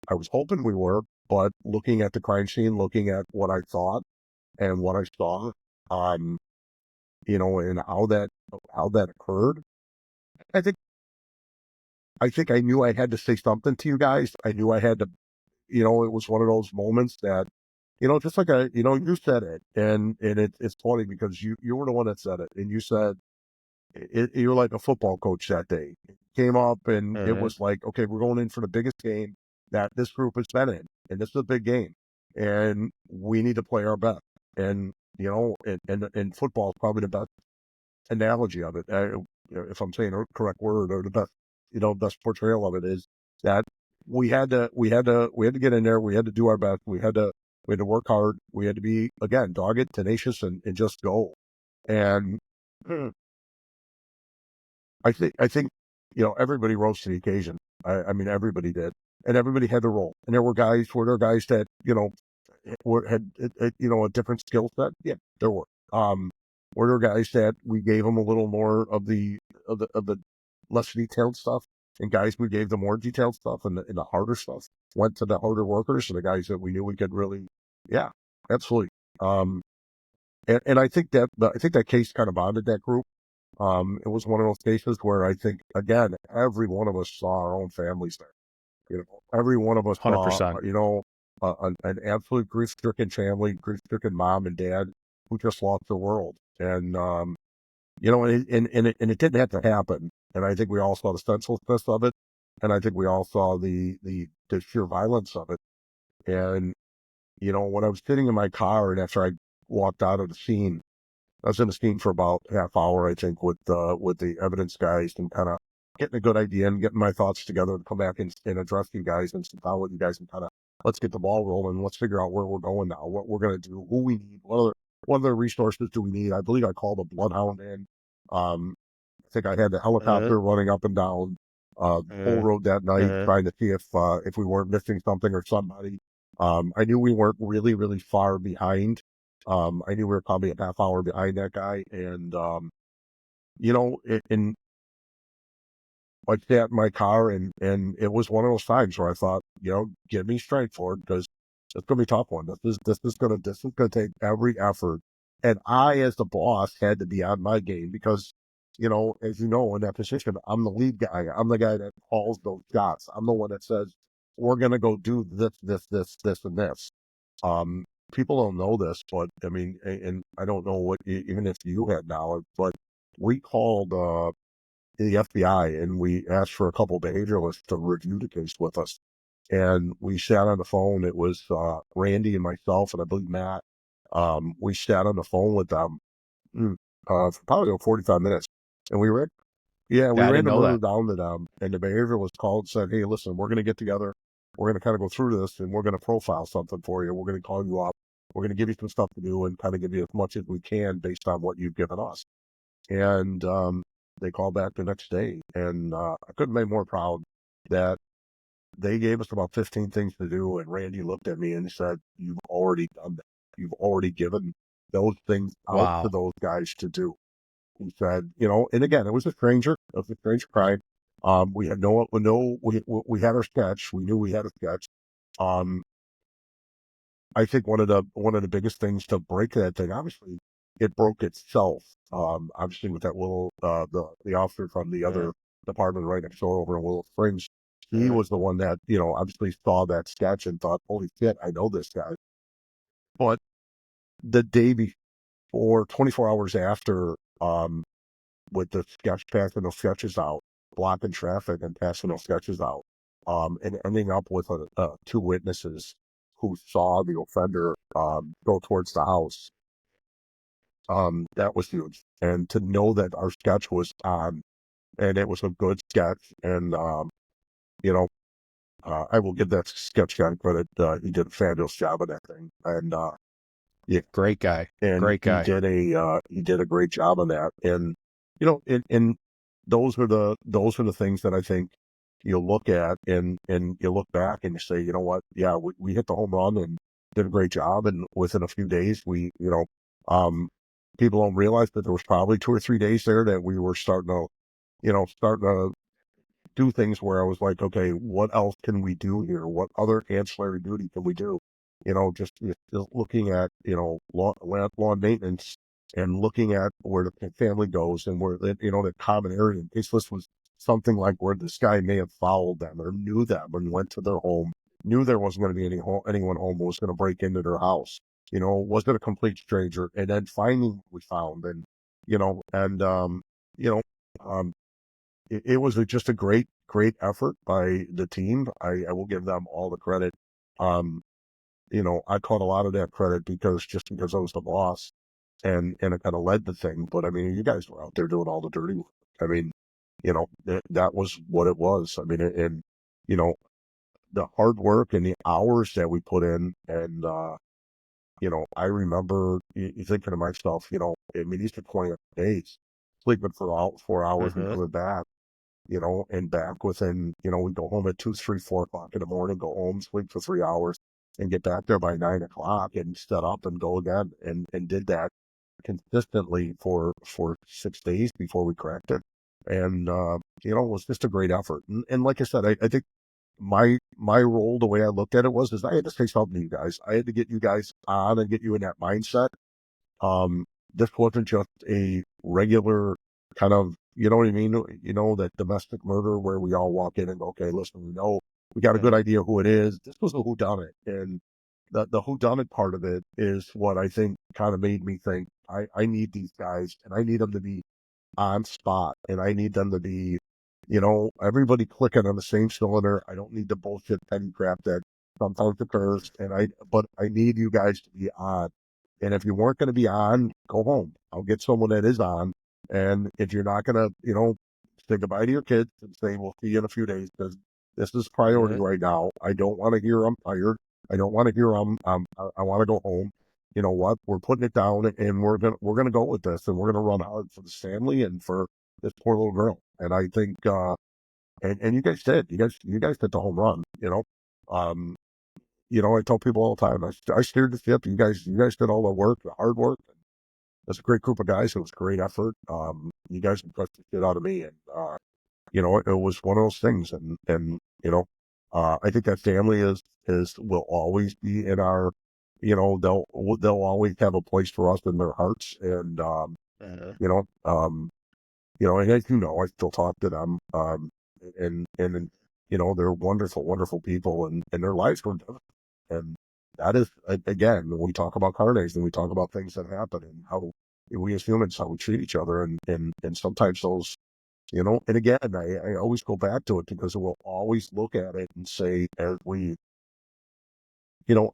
I was hoping we were, but looking at the crime scene, looking at what I thought and what I saw, and how that occurred, I think I knew I had to say something to you guys. I knew I had to, it was one of those moments that, just like you said it, and it's funny because you were the one that said it, and you said you were like a football coach that day. It came up, and it Mhm. was like, okay, we're going in for the biggest game that this group has been in, and this is a big game, and we need to play our best. And and football is probably the best analogy of it. If I'm saying the correct word or the best, best portrayal of it is that we had to get in there. We had to do our best. We had to work hard. We had to be, again, dogged, tenacious, and just go. And I think, everybody rose to the occasion. I mean, everybody did, and everybody had to roll. And there were guys that, had, a different skill set. Yeah, there were. Were there guys that we gave them a little more of the less detailed stuff, and guys we gave them more detailed stuff and the harder stuff went to the harder workers and the guys that we knew we could really, yeah, absolutely. And I think that case kind of bonded that group. It was one of those cases where I think, again, every one of us saw our own families there. Every one of us saw, 100%. an absolute grief-stricken family, grief-stricken mom and dad who just lost their world. And, and it didn't have to happen. And I think we all saw the senselessness of it. And I think we all saw the sheer violence of it. And, when I was sitting in my car and after I walked out of the scene, I was in the scene for about half hour, I think, with the evidence guys and kind of getting a good idea and getting my thoughts together to come back and address you guys and sit down with you guys and kind of let's get the ball rolling. Let's figure out where we're going now, what we're going to do, who we need, what other resources do we need. I believe I called a bloodhound in. I think I had the Mhm. helicopter running up and down the whole Mhm. road that night, Mhm. trying to see if we weren't missing something or somebody. I knew we weren't really, really far behind. I knew we were probably a half hour behind that guy, and and I sat in my car, and it was one of those times where I thought, give me strength for it because it's gonna be a tough one. This is gonna take every effort, and I, as the boss, had to be on my game because, as you know, in that position, I'm the lead guy. I'm the guy that calls those shots. I'm the one that says we're gonna go do this, and this. Um, People don't know this, but I mean, and I don't know what even if you had knowledge, but we called the FBI and we asked for a couple behavioralists to review the case with us. And we sat on the phone. It was Randy and myself, and I believe Matt. We sat on the phone with them for probably about 45 minutes. And we Yeah, I ran didn't the know murder that. down to them. And the behavioralist called and said, hey, listen, we're going to get together. We're going to kind of go through this and we're going to profile something for you. We're going to call you up. We're going to give you some stuff to do and kind of give you as much as we can based on what you've given us. And they called back the next day, and I couldn't be more proud that they gave us about 15 things to do, and Randy looked at me and said, "You've already done that. You've already given those things out to Wow. those guys to do." He said, and again, it was a stranger. It was a stranger crime. We had we had our sketch. We knew we had a sketch. Um, I think one of the biggest things to break that thing, obviously, it broke itself. Obviously, with that little the officer from the other department right next door over in Willow Springs, he was the one that obviously saw that sketch and thought, "Holy shit, I know this guy." But the day before, 24 hours after, with the sketch passing those sketches out, blocking traffic and passing those sketches out, and ending up with two witnesses who saw the offender go towards the house. That was huge. And to know that our sketch was on and it was a good sketch, and you know, I will give that sketch guy credit. He did a fabulous job of that thing, and yeah, Great guy. and Great guy. he did a great job on that. And and those are the things that I think you look at, and you look back and you say, you know what, yeah, we hit the home run and did a great job, and within a few days we um people don't realize that there was probably 2 or 3 days there that we were starting to do things where I was like, okay, what else can we do here? What other ancillary duty can we do? Just looking at, lawn maintenance, and looking at where the family goes, and where, the common area. In case this was something like where this guy may have followed them or knew them and went to their home, knew there wasn't going to be anyone home who was going to break into their house, was it a complete stranger? And then finding what we found, and, you know, um, it was just a great effort by the team. I will give them all the credit. Um, I caught a lot of that credit because I was the boss, and it kind of led the thing. But I mean, you guys were out there doing all the dirty work. I mean, that was what it was. I mean, and you know, the hard work and the hours that we put in, and I remember thinking to myself, I mean, these are 20 days, sleeping for about 4 hours and coming back, and back within, we go home at 2, 3, 4 o'clock in the morning, go home, sleep for 3 hours, and get back there by 9 o'clock and set up and go again, and did that consistently for 6 days before we cracked it. And, it was just a great effort. And like I said, I think my role, the way I looked at it is I had to say something to you guys. I had to get you guys on and get you in that mindset. This wasn't just a regular kind of, you know what I mean? That domestic murder where we all walk in and go, okay, listen, we got a good idea who it is. This was a whodunit. And the whodunit part of it is what I think kind of made me think I need these guys, and I need them to be on spot, and I need them to be, everybody clicking on the same cylinder. I don't need the bullshit petty crap that sometimes occurs, but I need you guys to be on. And if you weren't going to be on, go home. I'll get someone that is on. And if you're not going to, say goodbye to your kids and say, we'll see you in a few days, because this is priority right now. I don't want to hear I'm tired. I don't want to hear I want to go home. You know what? We're putting it down, and we're gonna go with this, and we're gonna run hard for this family and for this poor little girl. And I think, and you guys did. You guys hit the home run. Um, I tell people all the time, I steered the ship. You guys did all the work, the hard work. That's a great group of guys. It was a great effort. You guys impressed the shit out of me, and it was one of those things. And I think that family will always be in our, they'll always have a place for us in their hearts. And you know, um, and as I still talk to them. And they're wonderful, wonderful people, and their lives were different. And that is, again, when we talk about carnage and we talk about things that happen and how we as humans, how we treat each other, and sometimes those, and again, I always go back to it because we'll always look at it and say, as we,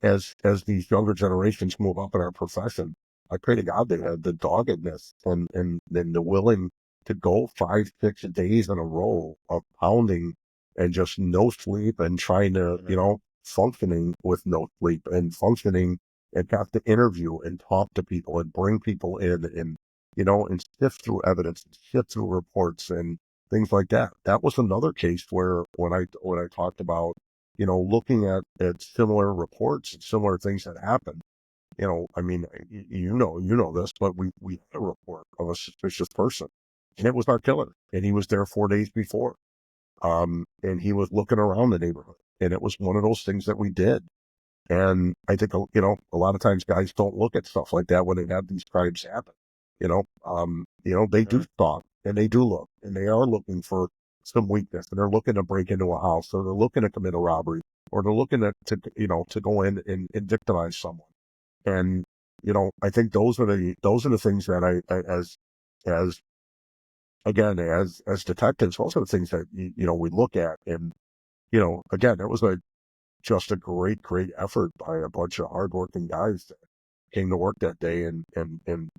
as these younger generations move up in our profession, I pray to God they have the doggedness and then the willing to go 5, 6 days in a row of pounding and just no sleep, and trying to, functioning with no sleep, and functioning and have to interview and talk to people and bring people in, and and sift through evidence, and sift through reports and things like that. That was another case where when I talked about, looking at similar reports and similar things that happened, I mean, you know this, but we had a report of a suspicious person, and it was our killer, and he was there 4 days before. And he was looking around the neighborhood, and it was one of those things that we did. And I think, a lot of times guys don't look at stuff like that when they have these crimes happen. They do stalk, and they do look, and they are looking for some weakness, and they're looking to break into a house, or they're looking to commit a robbery, or they're looking to go in and victimize someone. And, I think those are the things that as again, as detectives, those are the things that, we look at. And, again, it was just a great, great effort by a bunch of hardworking guys that came to work that day and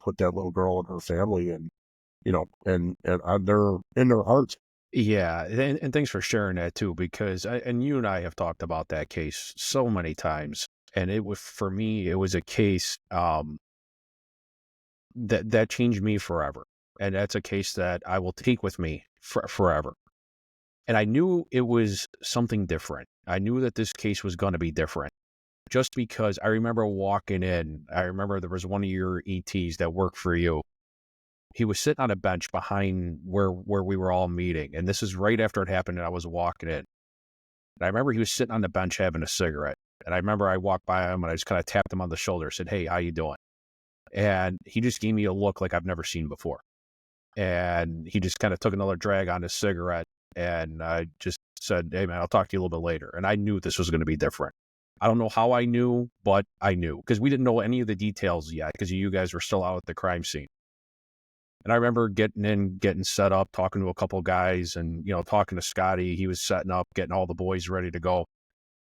put that little girl and her family and, and in their hearts. Yeah, and thanks for sharing that too, because and you and I have talked about that case so many times, and it was, for me, it was a case that changed me forever, and that's a case that I will take with me forever. And I knew it was something different. I knew that this case was going to be different, just because I remember walking in. I remember there was one of your ETs that worked for you. He was sitting on a bench behind where we were all meeting. And this is right after it happened, and I was walking in. And I remember he was sitting on the bench having a cigarette. And I remember I walked by him and I just kind of tapped him on the shoulder, said, "Hey, how you doing?" And he just gave me a look like I've never seen before. And he just kind of took another drag on his cigarette. And I just said, "Hey, man, I'll talk to you a little bit later." And I knew this was going to be different. I don't know how I knew, but I knew, because we didn't know any of the details yet, because you guys were still out at the crime scene. And I remember getting set up, talking to a couple guys, and, talking to Scotty. He was setting up, getting all the boys ready to go.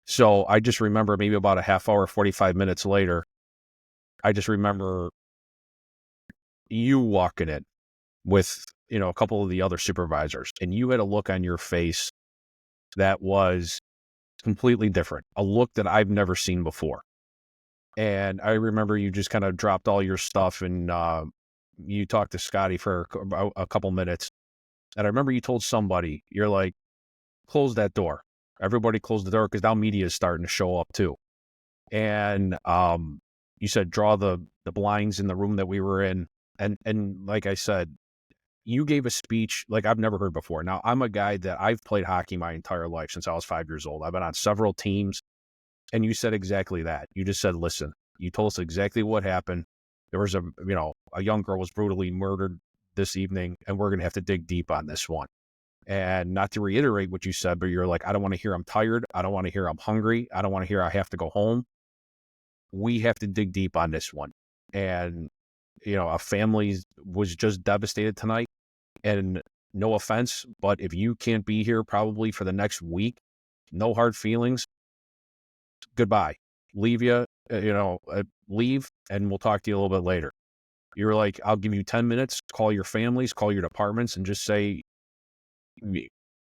So I just remember maybe about a half hour, 45 minutes later, I just remember you walking in with, a couple of the other supervisors, and you had a look on your face that was completely different, a look that I've never seen before. And I remember you just kind of dropped all your stuff, and you talked to Scotty for about a couple minutes. And I remember you told somebody, you're like, "Close that door. Everybody close the door, because now media is starting to show up too." And you said, "Draw the blinds in the room that we were in." And like I said, you gave a speech like I've never heard before. Now, I'm a guy that I've played hockey my entire life since I was 5 years old. I've been on several teams. And you said exactly that. You just said, "Listen," you told us exactly what happened. There was a young girl was brutally murdered this evening, and we're going to have to dig deep on this one. And not to reiterate what you said, but you're like, "I don't want to hear I'm tired. I don't want to hear I'm hungry. I don't want to hear I have to go home. We have to dig deep on this one." And, a family was just devastated tonight. And no offense, but if you can't be here probably for the next week, no hard feelings, goodbye. Leave leave, and we'll talk to you a little bit later. You're like, "I'll give you 10 minutes, call your families, call your departments, and just say, I'm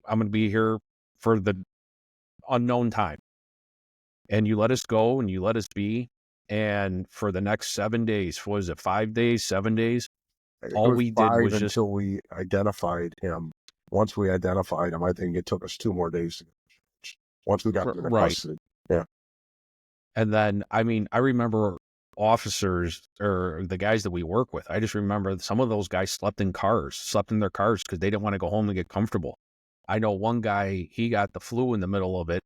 going to be here for the unknown time." And you let us go, and you let us be. And for the next 7 days, what was it, 5 days, 7 days? It All was we did 5 was just, until we identified him. Once we identified him, I think it took us 2 more days to get once we got him into right. custody. Yeah. And then, I mean, I remember officers or the guys that we work with. I just remember some of those guys slept in their cars because they didn't want to go home and get comfortable. I know one guy, he got the flu in the middle of it,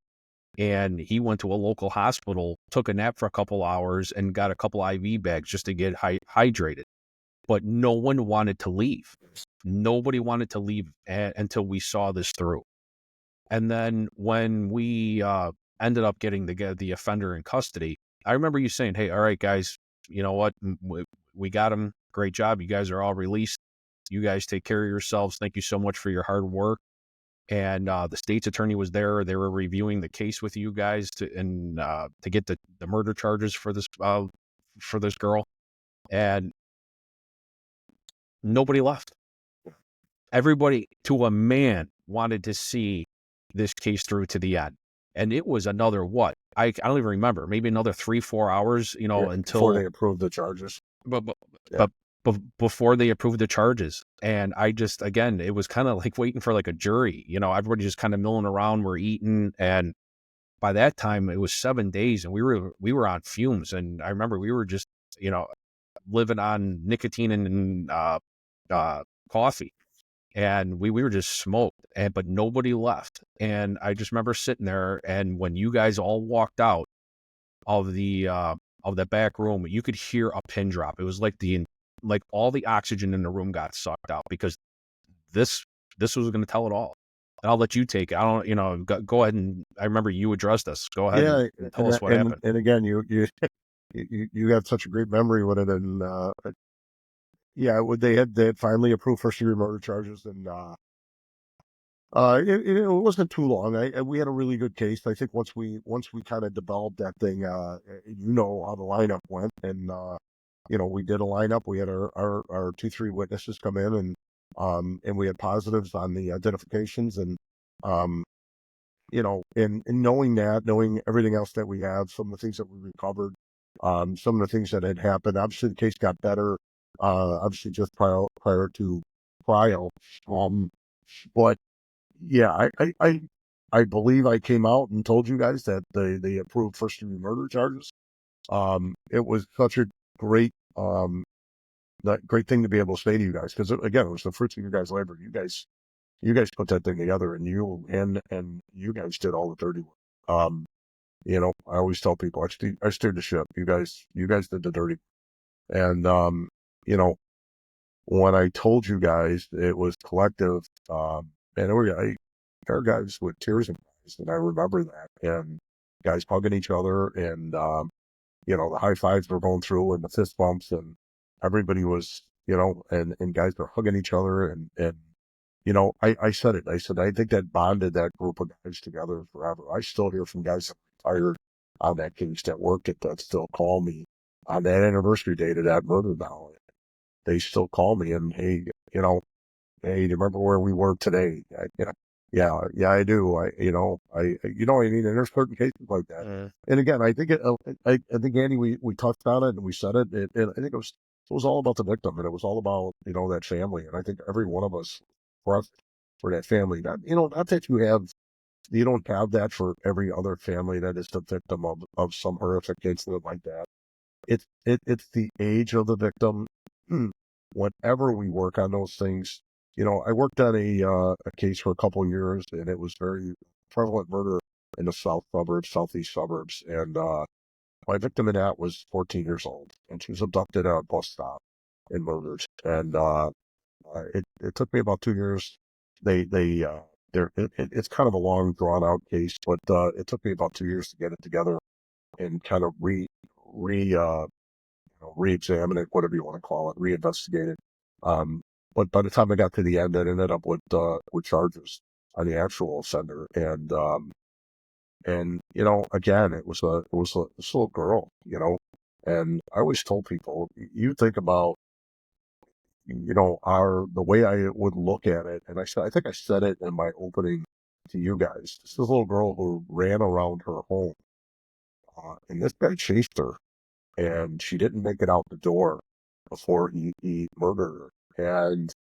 and he went to a local hospital, took a nap for a couple hours, and got a couple IV bags just to get hydrated. But no one wanted to leave. Nobody wanted to leave until we saw this through. And then when we ended up getting the offender in custody, I remember you saying, "Hey, all right, guys, you know what? We got him. Great job. You guys are all released. You guys take care of yourselves. Thank you so much for your hard work." And the state's attorney was there. They were reviewing the case with you guys to get the murder charges for this girl. And nobody left. Everybody, to a man, wanted to see this case through to the end. And it was another, what? I don't even remember, maybe another 3-4 hours, Yeah, until before they approved the charges. but, but, Yeah. but before they approved the charges. And I just, again, it was kind of like waiting for like a jury, everybody just kind of milling around, we're eating. And by that time it was 7 days and we were on fumes. And I remember we were just, living on nicotine and coffee. And we were just smoked, but nobody left. And I just remember sitting there, and when you guys all walked out of the back room, you could hear a pin drop. It was like all the oxygen in the room got sucked out, because this was going to tell it all. And I'll let you take it. I don't, go ahead, and I remember you addressed us. Go ahead and tell us what happened. And again, you have such a great memory with it, and yeah, they had finally approved first degree murder charges, and it wasn't too long. We had a really good case. I think once we kind of developed that thing, how the lineup went, and we did a lineup. We had our 2-3 witnesses come in, and we had positives on the identifications, and and knowing everything else that we have, some of the things that we recovered, some of the things that had happened. Obviously, the case got better. Obviously, just prior to trial, but yeah, I believe I came out and told you guys that they approved first degree murder charges. It was such a great that great thing to be able to say to you guys, because again, it was the fruits of your guys' labor. You guys put that thing together, and you guys did all the dirty work. I always tell people I steered the ship. You guys did the dirty, and when I told you guys it was collective, and there are guys with tears in their eyes, and I remember that, and guys hugging each other, and the high fives were going through, and the fist bumps, and everybody was, and guys were hugging each other, and I said it. I said, I think that bonded that group of guys together forever. I still hear from guys that retired on that case that worked it that still call me on that anniversary date of that murder now. They still call me and, hey, hey, do you remember where we were today? Yeah, I do. I mean, and there's certain cases like that. And again, I think I think Andy, we touched on it and we said it, and I think it was all about the victim, and it was all about, that family. And I think every one of us for that family, not that you don't have that for every other family that is the victim of some horrific incident like that. It's the age of the victim. Whenever we work on those things, I worked on a case for a couple of years, and it was very prevalent murder in the southeast suburbs, and my victim in that was 14 years old, and she was abducted at a bus stop and murdered. And it took me about 2 years. It's kind of a long, drawn out case, but it took me about 2 years to get it together and kind of re-examine it, whatever you want to call it, reinvestigate it. But by the time I got to the end, I ended up with charges on the actual offender, and again, it was this little girl, and I always told people, you think about, the way I would look at it, and I think I said it in my opening to you guys. This little girl who ran around her home, and this guy chased her, and she didn't make it out the door before he murdered her. And,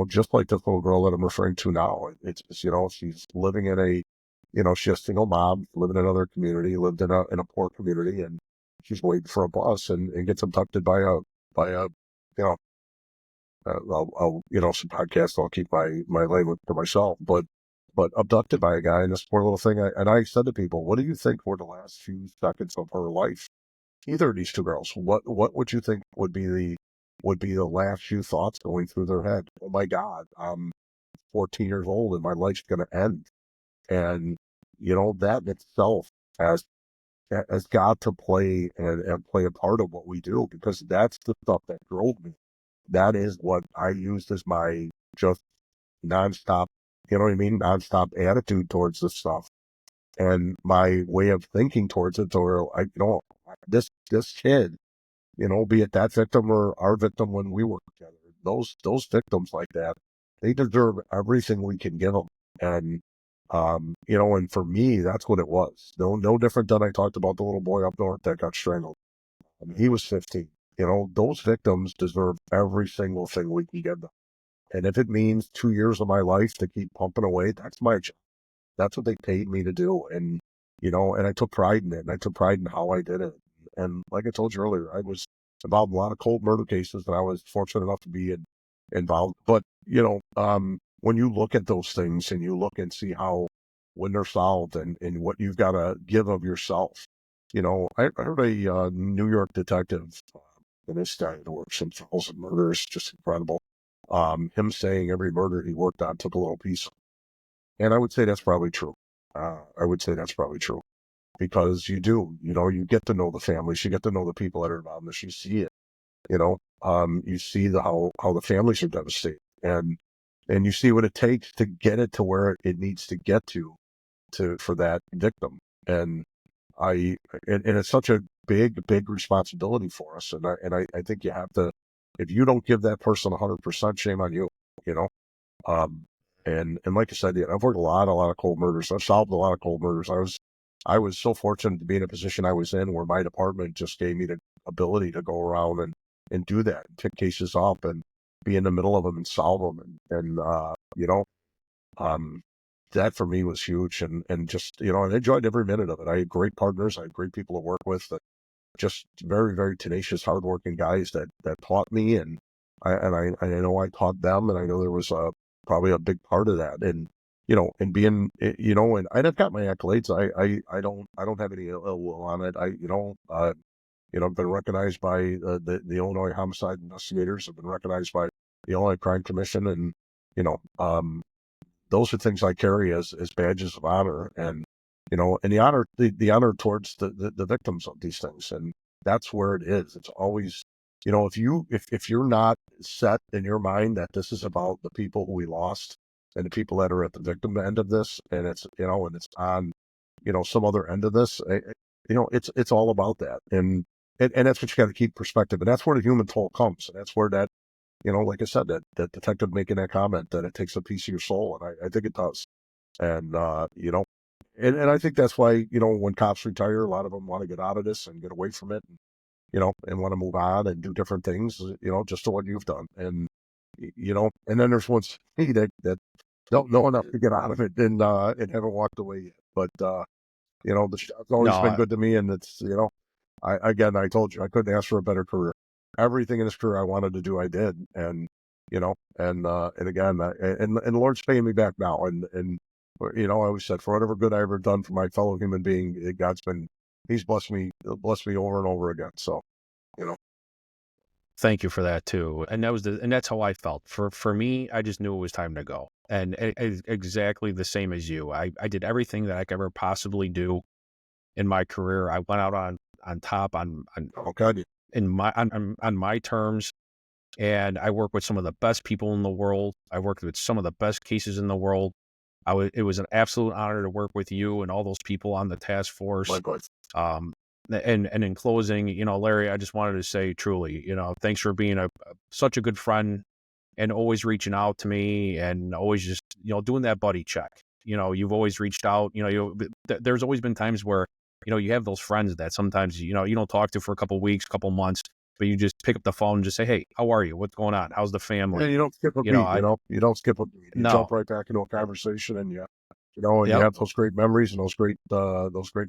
just like this little girl that I'm referring to now, it's she's living in she's a single mom, living in another community, lived in a poor community, and she's waiting for a bus and gets abducted by a, some podcasts. I'll keep my language to myself, but abducted by a guy, and this poor little thing. And I said to people, what do you think were the last few seconds of her life? Either of these two girls, what would you think would be the last few thoughts going through their head? Oh my God, I'm 14 years old and my life's going to end. And, that in itself has got to play and play a part of what we do, because that's the stuff that drove me. That is what I used as my just nonstop, nonstop attitude towards this stuff, and my way of thinking towards it. Or this kid, be it that victim or our victim when we work together, those victims like that, they deserve everything we can give them. And and for me, that's what it was. No different than I talked about the little boy up north that got strangled. I mean, he was 15. those victims deserve every single thing we can give them. And if it means 2 years of my life to keep pumping away, that's my job. That's what they paid me to do. And, and I took pride in it. And I took pride in how I did it. And like I told you earlier, I was involved in a lot of cold murder cases, and I was fortunate enough to be involved. But, when you look at those things and you look and see how, when they're solved and what you've got to give of yourself, I heard a New York detective, and this guy that works in thousand murders, just incredible. Him saying every murder he worked on took a little piece. And I would say that's probably true. Because you do, you get to know the families, you get to know the people that are involved in this, you see it, you see how the families are devastated, and you see what it takes to get it to where it needs to get for that victim. And and it's such a big responsibility for us. And I think you have to, if you don't give that person 100%, shame on you, you know? And like I said, I've worked a lot of cold murders. I've solved a lot of cold murders. I was so fortunate to be in a position I was in where my department just gave me the ability to go around and do that, and pick cases up and be in the middle of them and solve them. That for me was huge, and just, and I enjoyed every minute of it. I had great partners. I had great people to work with, that just very, very tenacious, hardworking guys that taught me, and I know I taught them, and I know there was probably a big part of that. And and being, and I've got my accolades. I don't have any ill will on it. I've been recognized by the Illinois homicide investigators. I've been recognized by the Illinois Crime Commission, and those are things I carry as badges of honor, and and the honor towards the victims of these things. And that's where it is. It's always, if you're not set in your mind that this is about the people who we lost and the people that are at the victim end of this, and it's, and it's on, some other end of this, it's all about that. And that's what you got to keep perspective. And that's where the human toll comes. And that's where that, like I said, that detective making that comment that it takes a piece of your soul. And I think it does. And, and I think that's why, when cops retire, a lot of them want to get out of this and get away from it, and, and want to move on and do different things, just to what you've done. And, and then there's ones that don't know enough to get out of it and haven't walked away yet. But, the shop's always been good to me. And it's, I told you, I couldn't ask for a better career. Everything in this career I wanted to do, I did. And, and again, and the Lord's paying me back now. And, I always said, for whatever good I ever done for my fellow human being, He's blessed me over and over again. So, Thank you for that too. And that's how I felt. For me, I just knew it was time to go. And exactly the same as you. I did everything that I could ever possibly do in my career. I went out on top on my terms. And I worked with some of the best people in the world. I worked with some of the best cases in the world. It was an absolute honor to work with you and all those people on the task force. Likewise. And in closing, Larry, I just wanted to say truly, thanks for being such a good friend and always reaching out to me, and always just, doing that buddy check. You've always reached out. There's always been times where, you have those friends that sometimes, you don't talk to for a couple of weeks, couple months, but you just pick up the phone and just say, hey, how are you? What's going on? How's the family? And you don't skip a beat, you don't skip a beat. You jump right back into a conversation, and you have those great memories and those great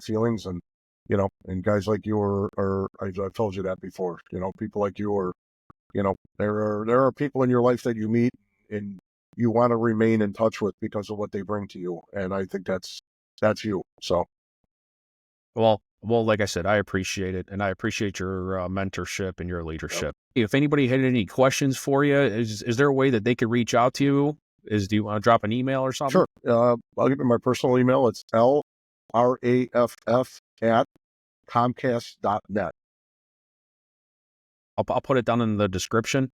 feelings. And, and guys like you are I've told you that before, people like you are, there are people in your life that you meet and you want to remain in touch with because of what they bring to you. And I think that's you. So. Well, like I said, I appreciate it, and I appreciate your mentorship and your leadership. Yep. If anybody had any questions for you, is there a way that they could reach out to you? Do you want to drop an email or something? Sure. I'll give you my personal email. It's lraff@comcast.net. I'll put it down in the description.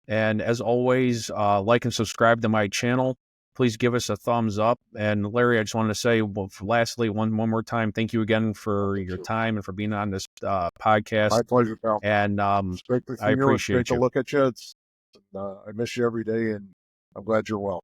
And as always, like and subscribe to my channel. Please give us a thumbs up. And Larry, I just wanted to say, lastly, one more time, thank you again for your time and for being on this podcast. My pleasure, pal. And it's great to see I appreciate you. It's great to look at you. I miss you every day, and I'm glad you're well.